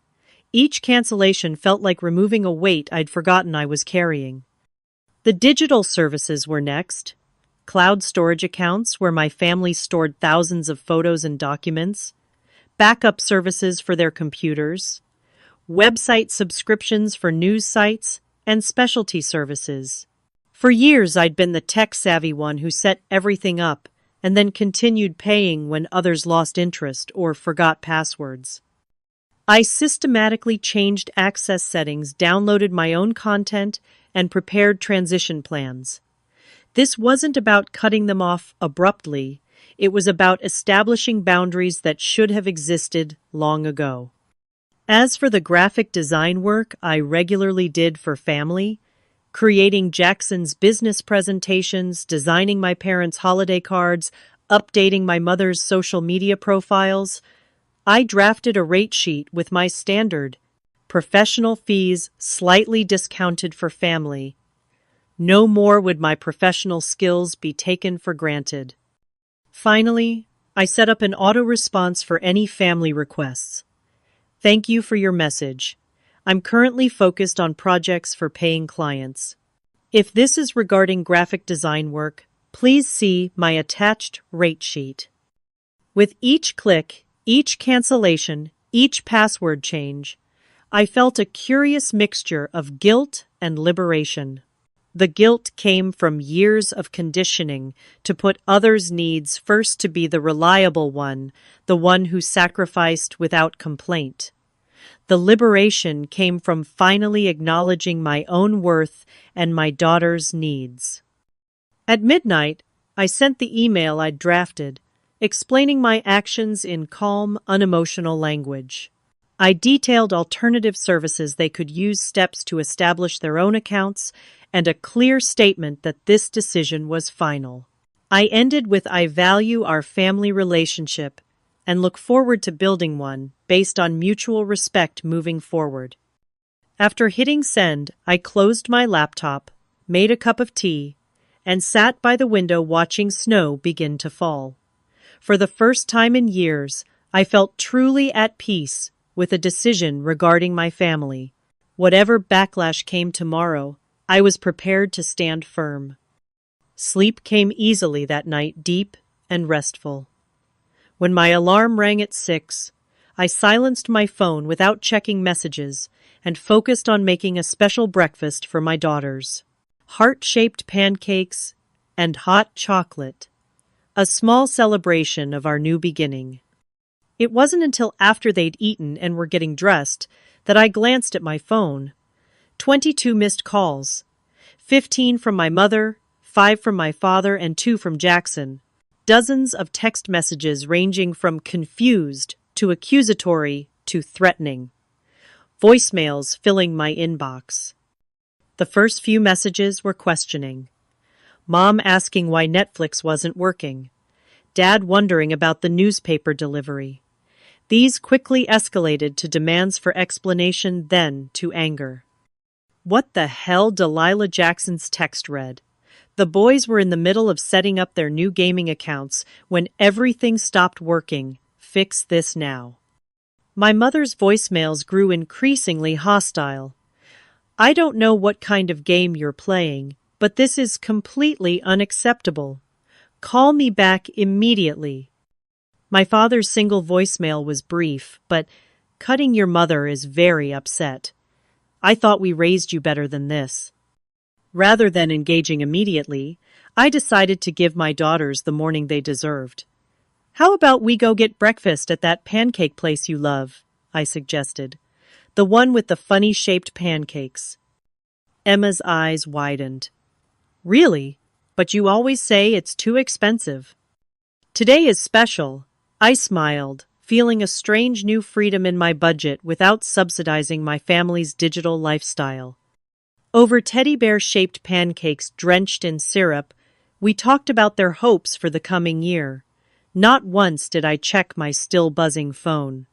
Each cancellation felt like removing a weight I'd forgotten I was carrying. The digital services were next. Cloud storage accounts where my family stored thousands of photos and documents, backup services for their computers, website subscriptions for news sites, and specialty services. For years, I'd been the tech-savvy one who set everything up and then continued paying when others lost interest or forgot passwords. I systematically changed access settings, downloaded my own content, and prepared transition plans. This wasn't about cutting them off abruptly. It was about establishing boundaries that should have existed long ago. As for the graphic design work I regularly did for family, creating Jackson's business presentations, designing my parents' holiday cards, updating my mother's social media profiles, I drafted a rate sheet with my standard professional fees slightly discounted for family. No more would my professional skills be taken for granted. Finally, I set up an auto-response for any family requests. "Thank you for your message. I'm currently focused on projects for paying clients. If this is regarding graphic design work, please see my attached rate sheet." With each click, each cancellation, Each password change, I felt a curious mixture of guilt and liberation. The guilt came from years of conditioning to put others' needs first, to be the reliable one, the one who sacrificed without complaint. The liberation came from finally acknowledging my own worth and my daughter's needs. At midnight, I sent the email I'd drafted, explaining my actions in calm, unemotional language. I detailed alternative services they could use, steps to establish their own accounts, and a clear statement that this decision was final. I ended with, "I value our family relationship and look forward to building one based on mutual respect moving forward." After hitting send, I closed my laptop, made a cup of tea, and sat by the window watching snow begin to fall. For the first time in years, I felt truly at peace with a decision regarding my family. Whatever backlash came tomorrow, I was prepared to stand firm. Sleep came easily that night, deep and restful. When my alarm rang at 6, I silenced my phone without checking messages and focused on making a special breakfast for my daughters. Heart-shaped pancakes and hot chocolate, a small celebration of our new beginning. It wasn't until after they'd eaten and were getting dressed that I glanced at my phone. 22 missed calls, 15 from my mother, 5 from my father, and 2 from Jackson. Dozens of text messages ranging from confused to accusatory to threatening. Voicemails filling my inbox. The first few messages were questioning. Mom asking why Netflix wasn't working. Dad wondering about the newspaper delivery. These quickly escalated to demands for explanation, then to anger. "What the hell?" Delilah Jackson's text read. The boys were in the middle of setting up their new gaming accounts when everything stopped working. "Fix this now." My mother's voicemails grew increasingly hostile. "I don't know what kind of game you're playing, but this is completely unacceptable. Call me back immediately." My father's single voicemail was brief, but "Cutting your mother is very upset. I thought we raised you better than this." Rather than engaging immediately, I decided to give my daughters the morning they deserved. "How about we go get breakfast at that pancake place you love?" I suggested. "The one with the funny-shaped pancakes." Emma's eyes widened. "Really? But you always say it's too expensive." "Today is special." I smiled, feeling a strange new freedom in my budget without subsidizing my family's digital lifestyle. Over teddy bear-shaped pancakes drenched in syrup, we talked about their hopes for the coming year. Not once did I check my still buzzing phone.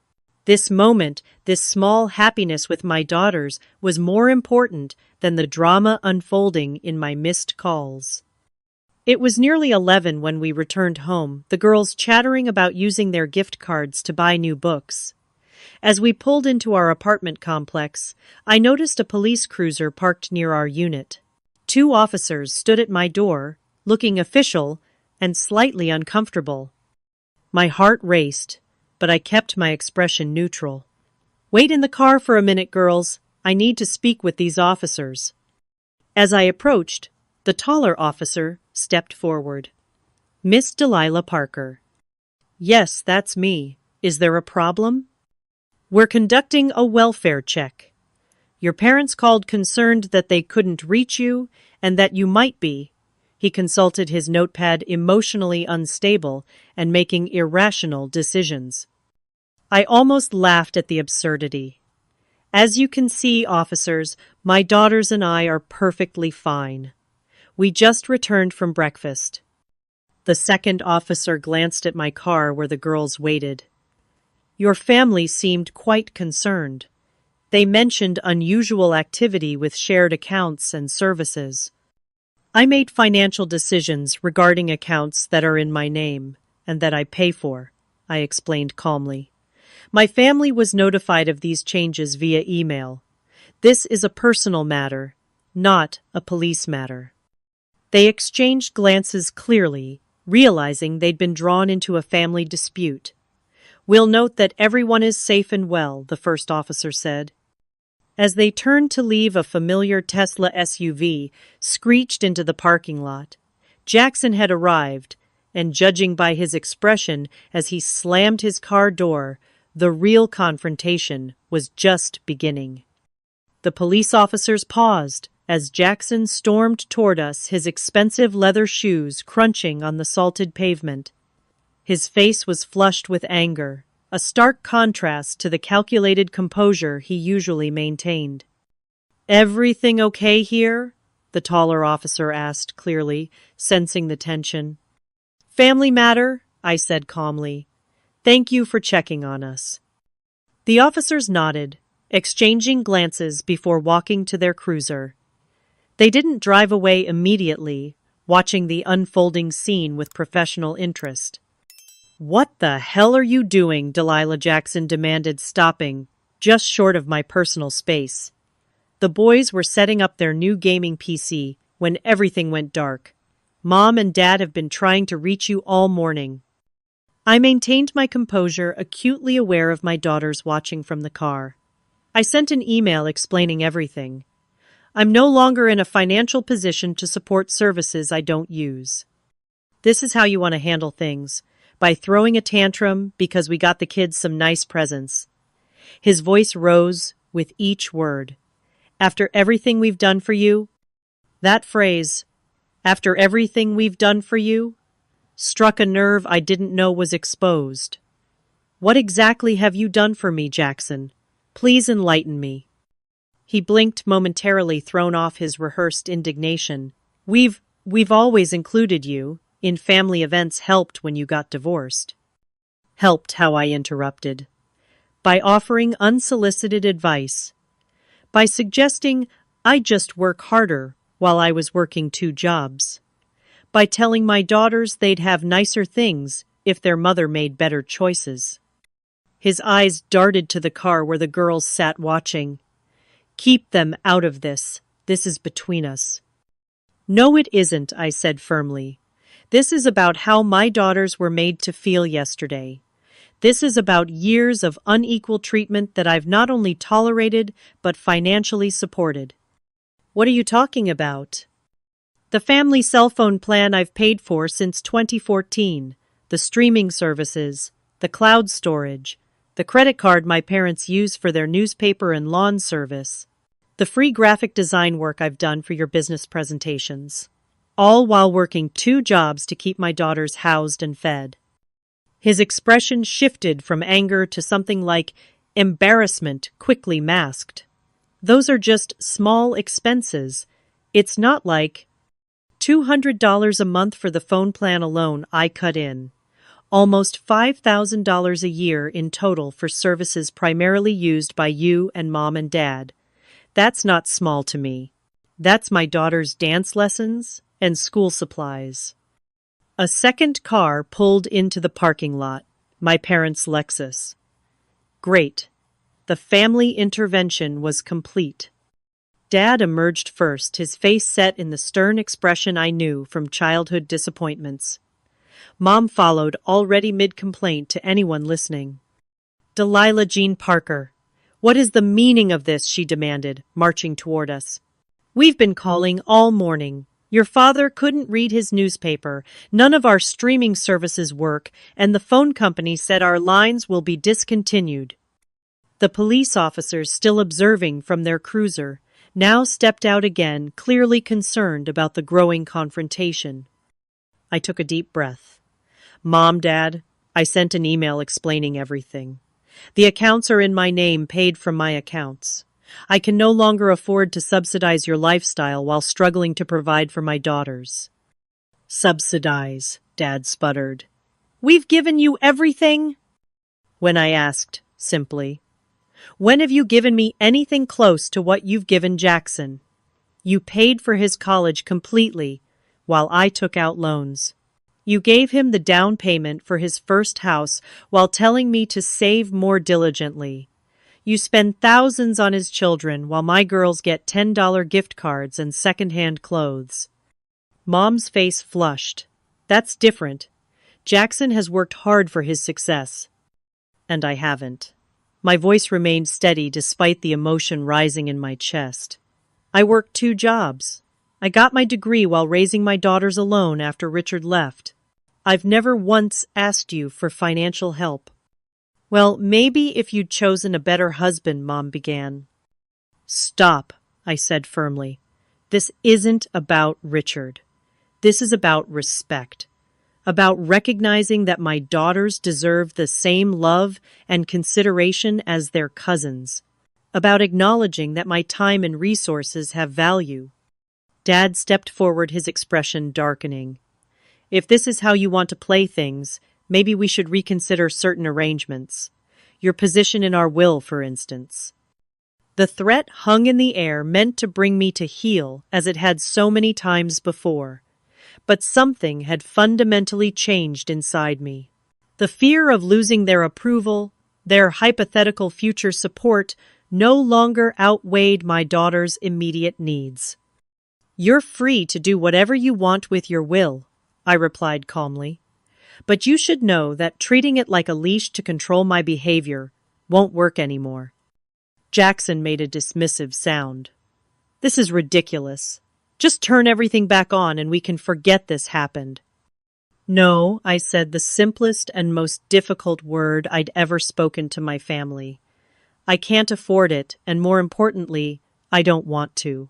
This moment, this small happiness with my daughters, was more important than the drama unfolding in my missed calls. It was nearly 11 when we returned home, the girls chattering about using their gift cards to buy new books. As we pulled into our apartment complex, I noticed a police cruiser parked near our unit. 2 officers stood at my door, looking official and slightly uncomfortable. My heart raced, but I kept my expression neutral. "Wait in the car for a minute, girls. I need to speak with these officers." As I approached, the taller officer stepped forward. "Miss Delilah Parker." "Yes, that's me. Is there a problem?" "We're conducting a welfare check. Your parents called concerned that they couldn't reach you and that you might be." He consulted his notepad, emotionally unstable and making irrational decisions. I almost laughed at the absurdity. "As you can see, officers, my daughters and I are perfectly fine. We just returned from breakfast." The second officer glanced at my car where the girls waited. "Your family seemed quite concerned. They mentioned unusual activity with shared accounts and services." "I made financial decisions regarding accounts that are in my name and that I pay for," I explained calmly. "My family was notified of these changes via email. This is a personal matter, not a police matter." They exchanged glances clearly, realizing they'd been drawn into a family dispute. We'll note that everyone is safe and well, the first officer said. As they turned to leave, a familiar Tesla SUV screeched into the parking lot. Jackson had arrived, and judging by his expression as he slammed his car door, the real confrontation was just beginning. The police officers paused as Jackson stormed toward us, his expensive leather shoes crunching on the salted pavement. His face was flushed with anger, a stark contrast to the calculated composure he usually maintained. "Everything okay here?" the taller officer asked clearly, sensing the tension. "Family matter," I said calmly. "Thank you for checking on us." The officers nodded, exchanging glances before walking to their cruiser. They didn't drive away immediately, watching the unfolding scene with professional interest. "What the hell are you doing?" Delilah Jackson demanded, stopping, just short of my personal space. The boys were setting up their new gaming PC when everything went dark. "Mom and Dad have been trying to reach you all morning." I maintained my composure, acutely aware of my daughters watching from the car. I sent an email explaining everything. "I'm no longer in a financial position to support services I don't use. This is how you want to handle things, by throwing a tantrum because we got the kids some nice presents." His voice rose with each word. "After everything we've done for you?" That phrase, "after everything we've done for you," struck a nerve I didn't know was exposed. "What exactly have you done for me, Jackson? Please enlighten me." He blinked momentarily, thrown off his rehearsed indignation. We've always included you. In family events, helped when you got divorced." "Helped how?" I interrupted. "By offering unsolicited advice. By suggesting I just work harder while I was working 2 jobs. By telling my daughters they'd have nicer things if their mother made better choices." His eyes darted to the car where the girls sat watching. "Keep them out of this. This is between us." "No, it isn't," I said firmly. "This is about how my daughters were made to feel yesterday. This is about years of unequal treatment that I've not only tolerated, but financially supported." "What are you talking about?" "The family cell phone plan I've paid for since 2014, the streaming services, the cloud storage, the credit card my parents use for their newspaper and lawn service, the free graphic design work I've done for your business presentations. All while working 2 jobs to keep my daughters housed and fed." His expression shifted from anger to something like embarrassment, quickly masked. "Those are just small expenses. It's not like $200 a month for the phone plan alone," I cut in. "Almost $5,000 a year in total for services primarily used by you and Mom and Dad. That's not small to me. That's my daughter's dance lessons and school supplies." A second car pulled into the parking lot, my parents' Lexus. Great. The family intervention was complete. Dad emerged first, his face set in the stern expression I knew from childhood disappointments. Mom followed, already mid-complaint to anyone listening. "Delilah Jean Parker, what is the meaning of this?" she demanded, marching toward us. "We've been calling all morning. Your father couldn't read his newspaper, none of our streaming services work, and the phone company said our lines will be discontinued." The police officers, still observing from their cruiser, now stepped out again, clearly concerned about the growing confrontation. I took a deep breath. "Mom, Dad, I sent an email explaining everything. The accounts are in my name, paid from my accounts. I can no longer afford to subsidize your lifestyle while struggling to provide for my daughters." "Subsidize," Dad sputtered. "We've given you everything?" When I asked, simply, "When have you given me anything close to what you've given Jackson? You paid for his college completely, while I took out loans. You gave him the down payment for his first house while telling me to save more diligently. You spend thousands on his children while my girls get $10 gift cards and secondhand clothes." Mom's face flushed. "That's different. Jackson has worked hard for his success." and I haven't. My voice remained steady despite the emotion rising in my chest. I worked 2 jobs. I got my degree while raising my daughters alone after Richard left. I've never once asked you for financial help. Well, maybe if you'd chosen a better husband, Mom began. Stop, I said firmly. This isn't about Richard. This is about respect. About recognizing that my daughters deserve the same love and consideration as their cousins. About acknowledging that my time and resources have value. Dad stepped forward, his expression darkening. If this is how you want to play things, maybe we should reconsider certain arrangements. Your position in our will, for instance. The threat hung in the air, meant to bring me to heel, as it had so many times before. But something had fundamentally changed inside me. The fear of losing their approval, their hypothetical future support, no longer outweighed my daughter's immediate needs. You're free to do whatever you want with your will, I replied calmly. But you should know that treating it like a leash to control my behavior won't work anymore. Jackson made a dismissive sound. This is ridiculous. Just turn everything back on and we can forget this happened. No, I said, the simplest and most difficult word I'd ever spoken to my family. I can't afford it, and more importantly, I don't want to.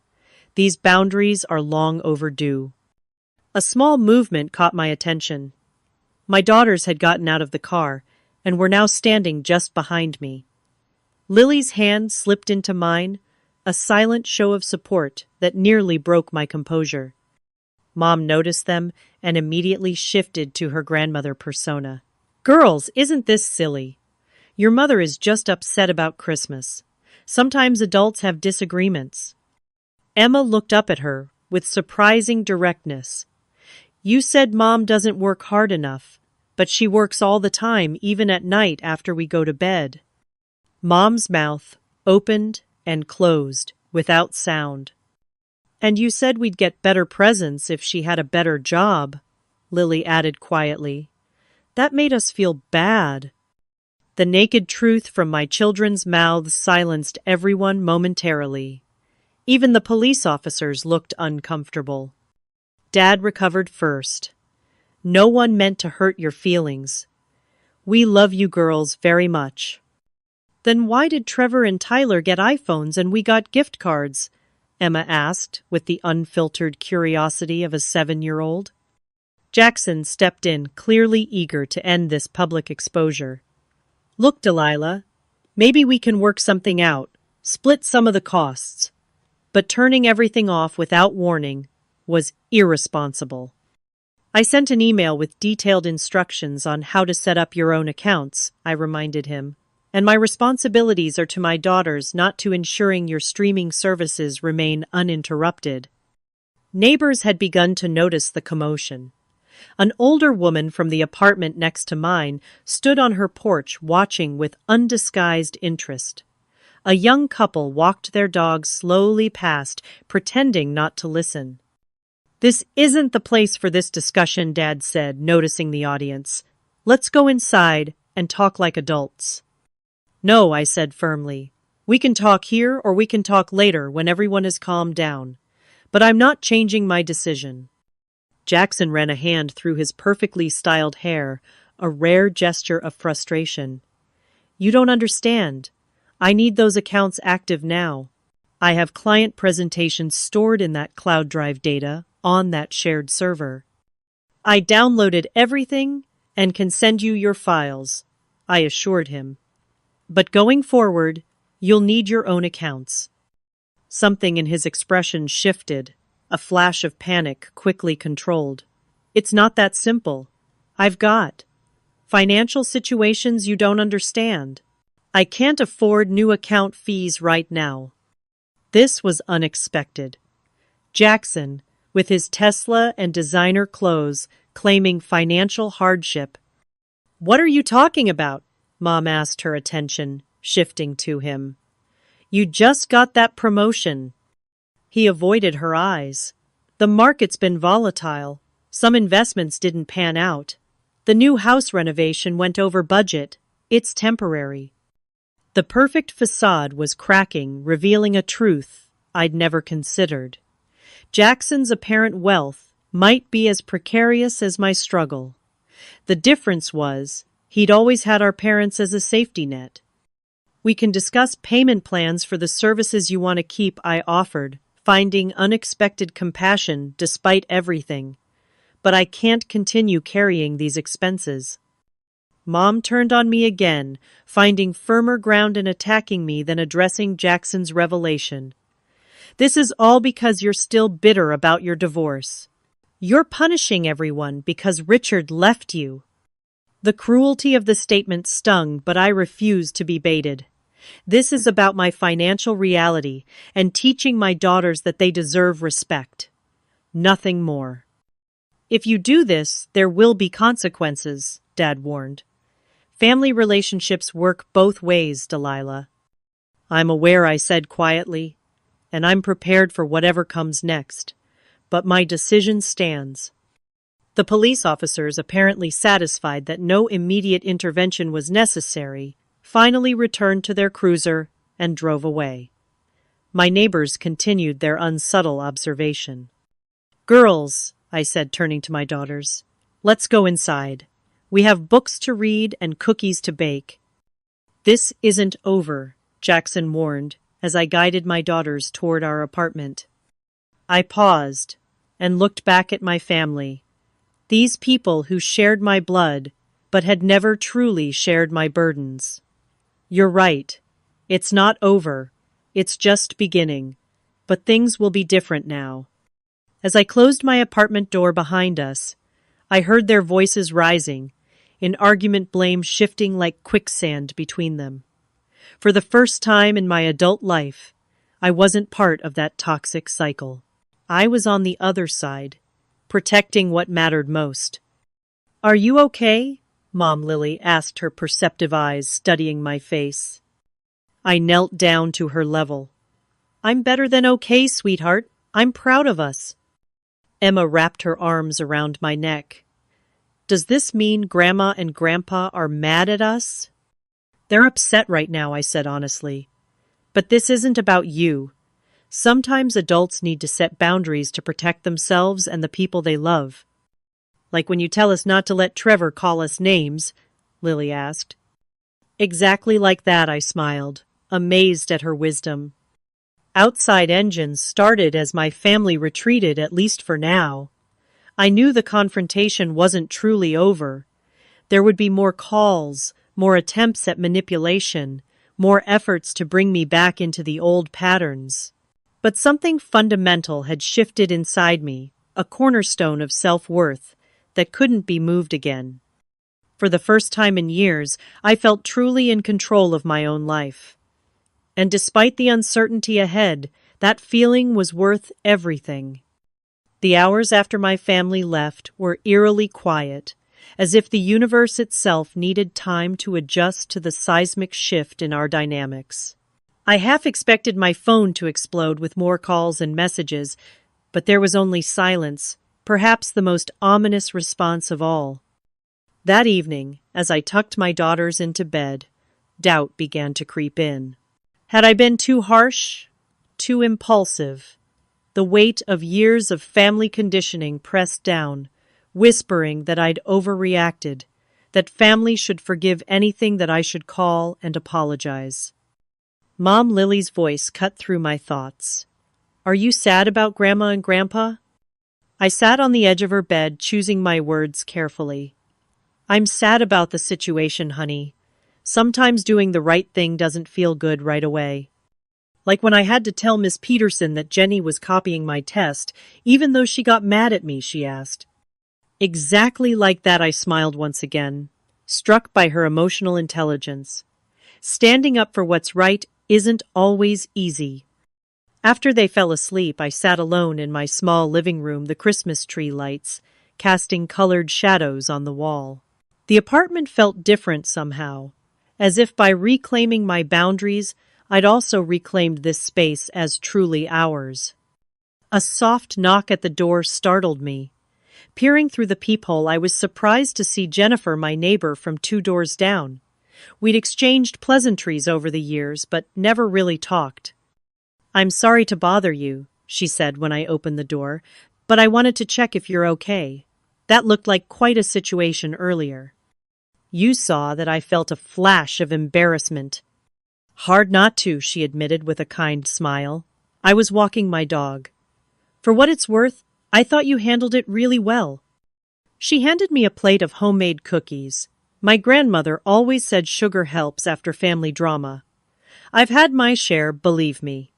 These boundaries are long overdue. A small movement caught my attention. My daughters had gotten out of the car and were now standing just behind me. Lily's hand slipped into mine, a silent show of support that nearly broke my composure. Mom noticed them and immediately shifted to her grandmother persona. Girls, isn't this silly? Your mother is just upset about Christmas. Sometimes adults have disagreements. Emma looked up at her with surprising directness. You said Mom doesn't work hard enough, but she works all the time, even at night after we go to bed. Mom's mouth opened and closed without sound. And you said we'd get better presents if she had a better job, Lily added quietly. That made us feel bad. The naked truth from my children's mouths silenced everyone momentarily. Even the police officers looked uncomfortable. Dad recovered first. No one meant to hurt your feelings. We love you girls very much. Then why did Trevor and Tyler get iPhones and we got gift cards? Emma asked, with the unfiltered curiosity of a 7-year-old. Jackson stepped in, clearly eager to end this public exposure. Look, Delilah, maybe we can work something out, split some of the costs. But turning everything off without warning was irresponsible. I sent an email with detailed instructions on how to set up your own accounts, I reminded him. And my responsibilities are to my daughters, not to ensuring your streaming services remain uninterrupted. Neighbors had begun to notice the commotion. An older woman from the apartment next to mine stood on her porch watching with undisguised interest. A young couple walked their dogs slowly past, pretending not to listen. This isn't the place for this discussion, Dad said, noticing the audience. Let's go inside and talk like adults. No, I said firmly. We can talk here or we can talk later when everyone has calmed down. But I'm not changing my decision. Jackson ran a hand through his perfectly styled hair, a rare gesture of frustration. You don't understand. I need those accounts active now. I have client presentations stored in that cloud drive data on that shared server. I downloaded everything and can send you your files, I assured him. But going forward, you'll need your own accounts. Something in his expression shifted, a flash of panic quickly controlled. It's not that simple. I've got financial situations you don't understand. I can't afford new account fees right now. This was unexpected. Jackson, with his Tesla and designer clothes, claiming financial hardship. What are you talking about? Mom asked, her attention shifting to him. You just got that promotion. He avoided her eyes. The market's been volatile. Some investments didn't pan out. The new house renovation went over budget. It's temporary. The perfect facade was cracking, revealing a truth I'd never considered. Jackson's apparent wealth might be as precarious as my struggle. The difference was, he'd always had our parents as a safety net. We can discuss payment plans for the services you want to keep, I offered, finding unexpected compassion despite everything. But I can't continue carrying these expenses. Mom turned on me again, finding firmer ground in attacking me than addressing Jackson's revelation. This is all because you're still bitter about your divorce. You're punishing everyone because Richard left you. The cruelty of the statement stung, but I refused to be baited. This is about my financial reality and teaching my daughters that they deserve respect. Nothing more. If you do this, there will be consequences, Dad warned. Family relationships work both ways, Delilah. I'm aware, I said quietly, and I'm prepared for whatever comes next. But my decision stands. The police officers, apparently satisfied that no immediate intervention was necessary, finally returned to their cruiser and drove away. My neighbors continued their unsubtle observation. Girls, I said, turning to my daughters, let's go inside. We have books to read and cookies to bake. This isn't over, Jackson warned as I guided my daughters toward our apartment. I paused and looked back at my family. These people who shared my blood, but had never truly shared my burdens. You're right. It's not over. It's just beginning. But things will be different now. As I closed my apartment door behind us, I heard their voices rising, in argument blame shifting like quicksand between them. For the first time in my adult life, I wasn't part of that toxic cycle. I was on the other side, protecting what mattered most. Are you okay? Mom Lily asked, her perceptive eyes studying my face. I knelt down to her level. I'm better than okay, sweetheart. I'm proud of us. Emma wrapped her arms around my neck. Does this mean Grandma and Grandpa are mad at us? They're upset right now, I said honestly. But this isn't about you. Sometimes adults need to set boundaries to protect themselves and the people they love. Like when you tell us not to let Trevor call us names, Lily asked. Exactly like that, I smiled, amazed at her wisdom. Outside engines started as my family retreated, at least for now. I knew the confrontation wasn't truly over. There would be more calls, more attempts at manipulation, more efforts to bring me back into the old patterns. But something fundamental had shifted inside me, a cornerstone of self-worth that couldn't be moved again. For the first time in years, I felt truly in control of my own life. And despite the uncertainty ahead, that feeling was worth everything. The hours after my family left were eerily quiet, as if the universe itself needed time to adjust to the seismic shift in our dynamics. I half expected my phone to explode with more calls and messages, but there was only silence, perhaps the most ominous response of all. That evening, as I tucked my daughters into bed, doubt began to creep in. Had I been too harsh? Too impulsive? The weight of years of family conditioning pressed down, whispering that I'd overreacted, that family should forgive anything, that I should call and apologize. Mom Lily's voice cut through my thoughts. Are you sad about Grandma and Grandpa? I sat on the edge of her bed, choosing my words carefully. I'm sad about the situation, honey. Sometimes doing the right thing doesn't feel good right away. Like when I had to tell Miss Peterson that Jenny was copying my test, even though she got mad at me, she asked. Exactly like that, I smiled once again, struck by her emotional intelligence. Standing up for what's right isn't always easy. After they fell asleep, I sat alone in my small living room, the Christmas tree lights, casting colored shadows on the wall. The apartment felt different somehow, as if by reclaiming my boundaries, I'd also reclaimed this space as truly ours. A soft knock at the door startled me. Peering through the peephole, I was surprised to see Jennifer, my neighbor from 2 doors down. We'd exchanged pleasantries over the years, but never really talked. "I'm sorry to bother you," she said when I opened the door, "but I wanted to check if you're okay. That looked like quite a situation earlier." You saw that I felt a flash of embarrassment. "Hard not to," she admitted with a kind smile. "I was walking my dog. For what it's worth, I thought you handled it really well." She handed me a plate of homemade cookies. My grandmother always said sugar helps after family drama. I've had my share, believe me.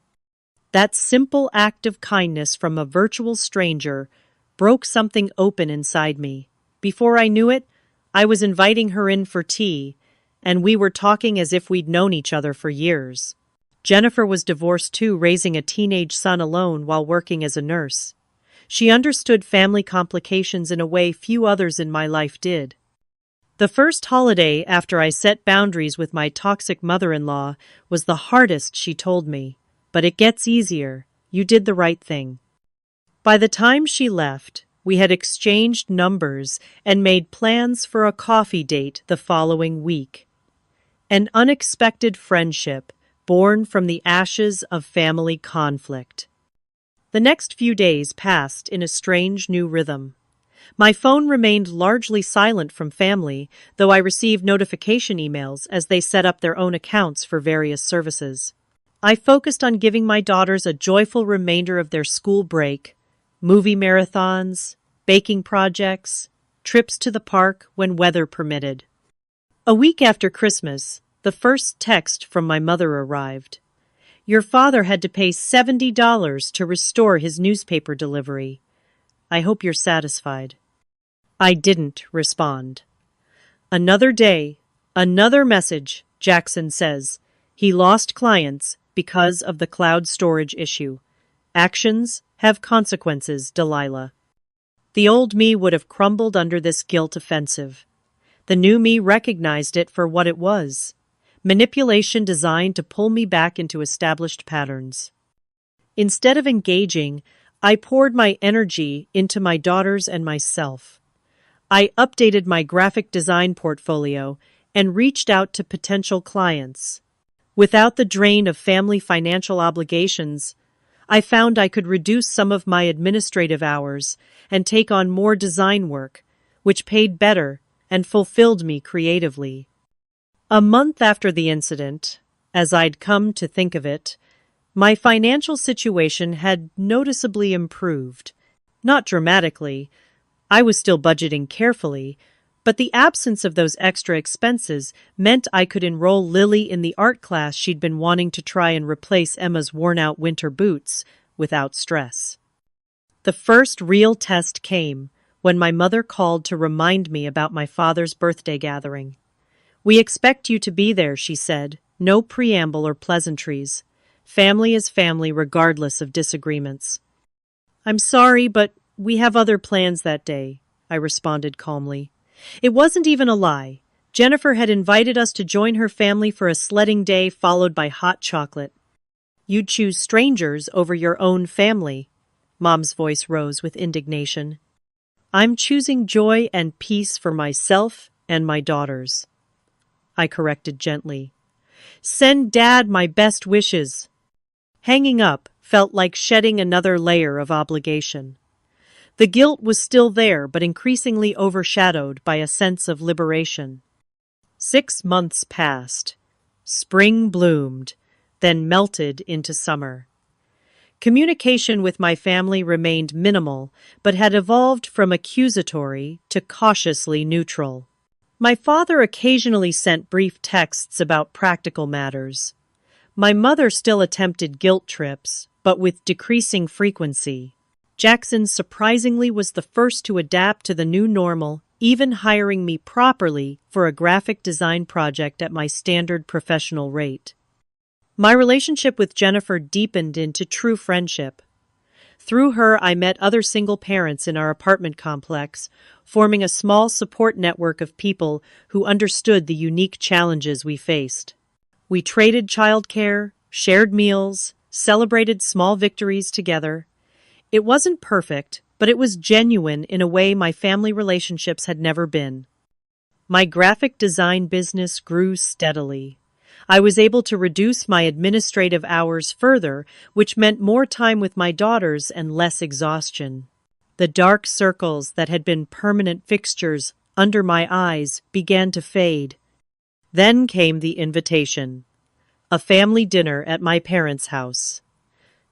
That simple act of kindness from a virtual stranger broke something open inside me. Before I knew it, I was inviting her in for tea, and we were talking as if we'd known each other for years. Jennifer was divorced too, raising a teenage son alone while working as a nurse. She understood family complications in a way few others in my life did. The first holiday after I set boundaries with my toxic mother-in-law was the hardest, she told me. But it gets easier. You did the right thing. By the time she left, we had exchanged numbers and made plans for a coffee date the following week. An unexpected friendship born from the ashes of family conflict. The next few days passed in a strange new rhythm. My phone remained largely silent from family, though I received notification emails as they set up their own accounts for various services. I focused on giving my daughters a joyful remainder of their school break, movie marathons, baking projects, trips to the park when weather permitted. A week after Christmas, the first text from my mother arrived. "Your father had to pay $70 to restore his newspaper delivery. I hope you're satisfied." I didn't respond. Another day, another message, Jackson says. He lost clients because of the cloud storage issue. Actions have consequences, Delilah. The old me would have crumbled under this guilt offensive. The new me recognized it for what it was. Manipulation designed to pull me back into established patterns. Instead of engaging, I poured my energy into my daughters and myself. I updated my graphic design portfolio and reached out to potential clients. Without the drain of family financial obligations, I found I could reduce some of my administrative hours and take on more design work, which paid better and fulfilled me creatively. A month after the incident, as I'd come to think of it, my financial situation had noticeably improved. Not dramatically. I was still budgeting carefully, but the absence of those extra expenses meant I could enroll Lily in the art class she'd been wanting to try and replace Emma's worn-out winter boots without stress. The first real test came when my mother called to remind me about my father's birthday gathering. "We expect you to be there," she said. "No preamble or pleasantries. Family is family regardless of disagreements." "I'm sorry, but we have other plans that day," I responded calmly. It wasn't even a lie. Jennifer had invited us to join her family for a sledding day followed by hot chocolate. "You'd choose strangers over your own family." Mom's voice rose with indignation. "I'm choosing joy and peace for myself and my daughters," I corrected gently. "Send Dad my best wishes." Hanging up felt like shedding another layer of obligation. The guilt was still there, but increasingly overshadowed by a sense of liberation. 6 months passed. Spring bloomed, then melted into summer. Communication with my family remained minimal, but had evolved from accusatory to cautiously neutral. My father occasionally sent brief texts about practical matters. My mother still attempted guilt trips, but with decreasing frequency. Jackson surprisingly was the first to adapt to the new normal, even hiring me properly for a graphic design project at my standard professional rate. My relationship with Jennifer deepened into true friendship. Through her, I met other single parents in our apartment complex, forming a small support network of people who understood the unique challenges we faced. We traded childcare, shared meals, celebrated small victories together. It wasn't perfect, but it was genuine in a way my family relationships had never been. My graphic design business grew steadily. I was able to reduce my administrative hours further, which meant more time with my daughters and less exhaustion. The dark circles that had been permanent fixtures under my eyes began to fade. Then came the invitation. A family dinner at my parents' house.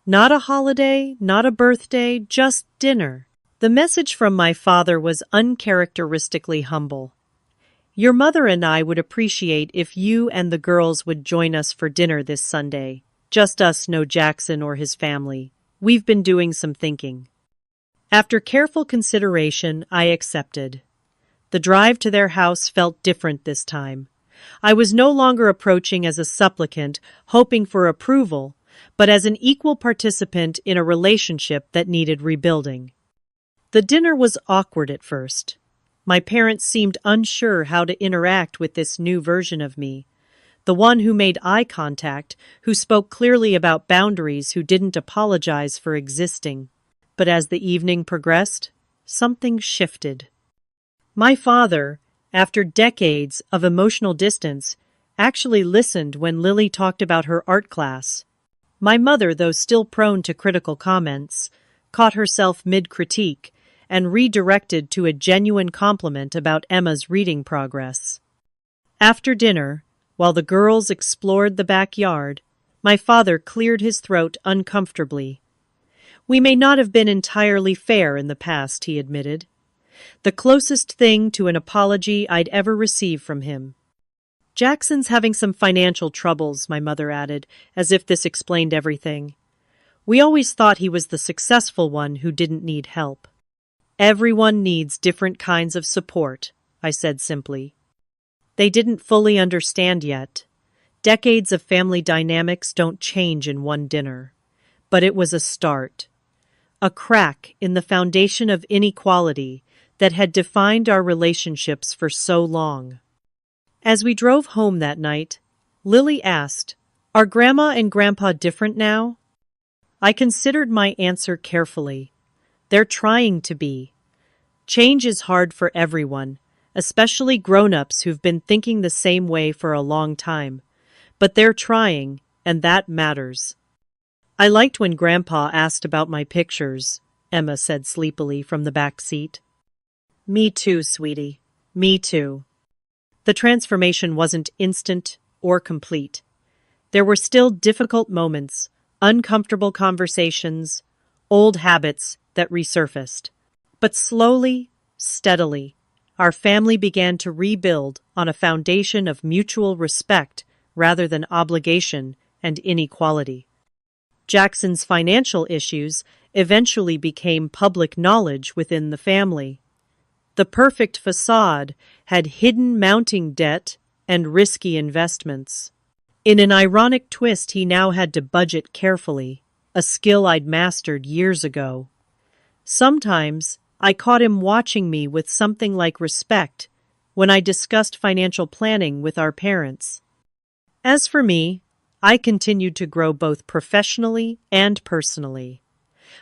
Not a holiday, not a birthday, just dinner. The message from my father was uncharacteristically humble. Your mother and I would appreciate if you and the girls would join us for dinner this Sunday. Just us, no Jackson or his family. We've been doing some thinking. After careful consideration, I accepted. The drive to their house felt different this time. I was no longer approaching as a supplicant, hoping for approval, but as an equal participant in a relationship that needed rebuilding. The dinner was awkward at first. My parents seemed unsure how to interact with this new version of me. The one who made eye contact, who spoke clearly about boundaries, who didn't apologize for existing. But as the evening progressed, something shifted. My father, after decades of emotional distance, actually listened when Lily talked about her art class. My mother, though still prone to critical comments, caught herself mid-critique and redirected to a genuine compliment about Emma's reading progress. After dinner, while the girls explored the backyard, my father cleared his throat uncomfortably. We may not have been entirely fair in the past, he admitted. The closest thing to an apology I'd ever receive from him. Jackson's having some financial troubles, my mother added, as if this explained everything. We always thought he was the successful one who didn't need help. Everyone needs different kinds of support, I said simply. They didn't fully understand yet. Decades of family dynamics don't change in one dinner. But it was a start. A crack in the foundation of inequality that had defined our relationships for so long. As we drove home that night, Lily asked, "Are Grandma and Grandpa different now?" I considered my answer carefully. They're trying to be. Change is hard for everyone, especially grown-ups who've been thinking the same way for a long time. But they're trying, and that matters. I liked when Grandpa asked about my pictures, Emma said sleepily from the back seat. Me too, sweetie. Me too. The transformation wasn't instant or complete. There were still difficult moments, uncomfortable conversations, old habits that resurfaced. But slowly, steadily, our family began to rebuild on a foundation of mutual respect rather than obligation and inequality. Jackson's financial issues eventually became public knowledge within the family. The perfect facade had hidden mounting debt and risky investments. In an ironic twist, he now had to budget carefully, a skill I'd mastered years ago. Sometimes I caught him watching me with something like respect when I discussed financial planning with our parents. As for me, I continued to grow both professionally and personally.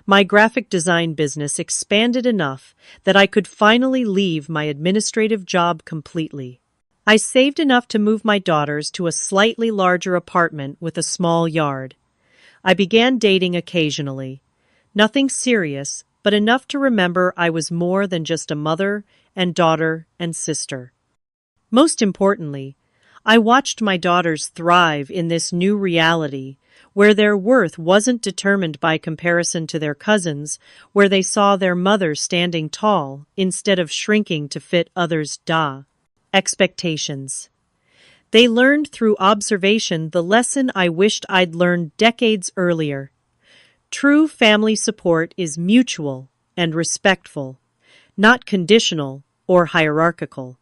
My graphic design business expanded enough that I could finally leave my administrative job completely. I saved enough to move my daughters to a slightly larger apartment with a small yard. I began dating occasionally. Nothing serious, but enough to remember I was more than just a mother and daughter and sister. Most importantly, I watched my daughters thrive in this new reality, where their worth wasn't determined by comparison to their cousins, where they saw their mother standing tall instead of shrinking to fit others' expectations. They learned through observation the lesson I wished I'd learned decades earlier. True family support is mutual and respectful, not conditional or hierarchical.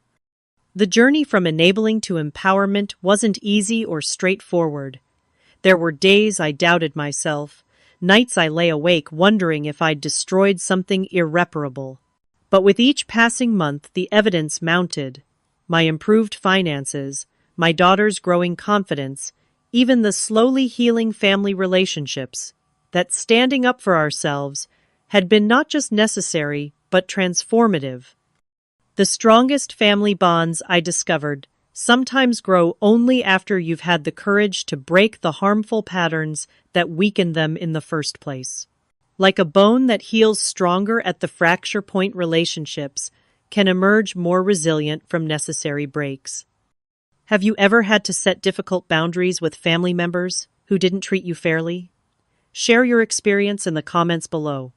The journey from enabling to empowerment wasn't easy or straightforward. There were days I doubted myself, nights I lay awake wondering if I'd destroyed something irreparable. But with each passing month, the evidence mounted. My improved finances, my daughter's growing confidence, even the slowly healing family relationships, that standing up for ourselves had been not just necessary, but transformative. The strongest family bonds I discovered sometimes grow only after you've had the courage to break the harmful patterns that weaken them in the first place. Like a bone that heals stronger at the fracture point, relationships can emerge more resilient from necessary breaks. Have you ever had to set difficult boundaries with family members who didn't treat you fairly? Share your experience in the comments below.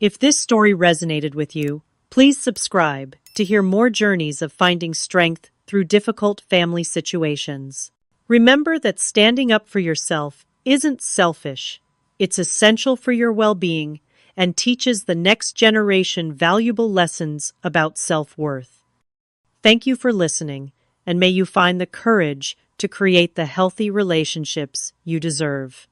If this story resonated with you, please subscribe to hear more journeys of finding strength through difficult family situations. Remember that standing up for yourself isn't selfish. It's essential for your well-being and teaches the next generation valuable lessons about self-worth. Thank you for listening, and may you find the courage to create the healthy relationships you deserve.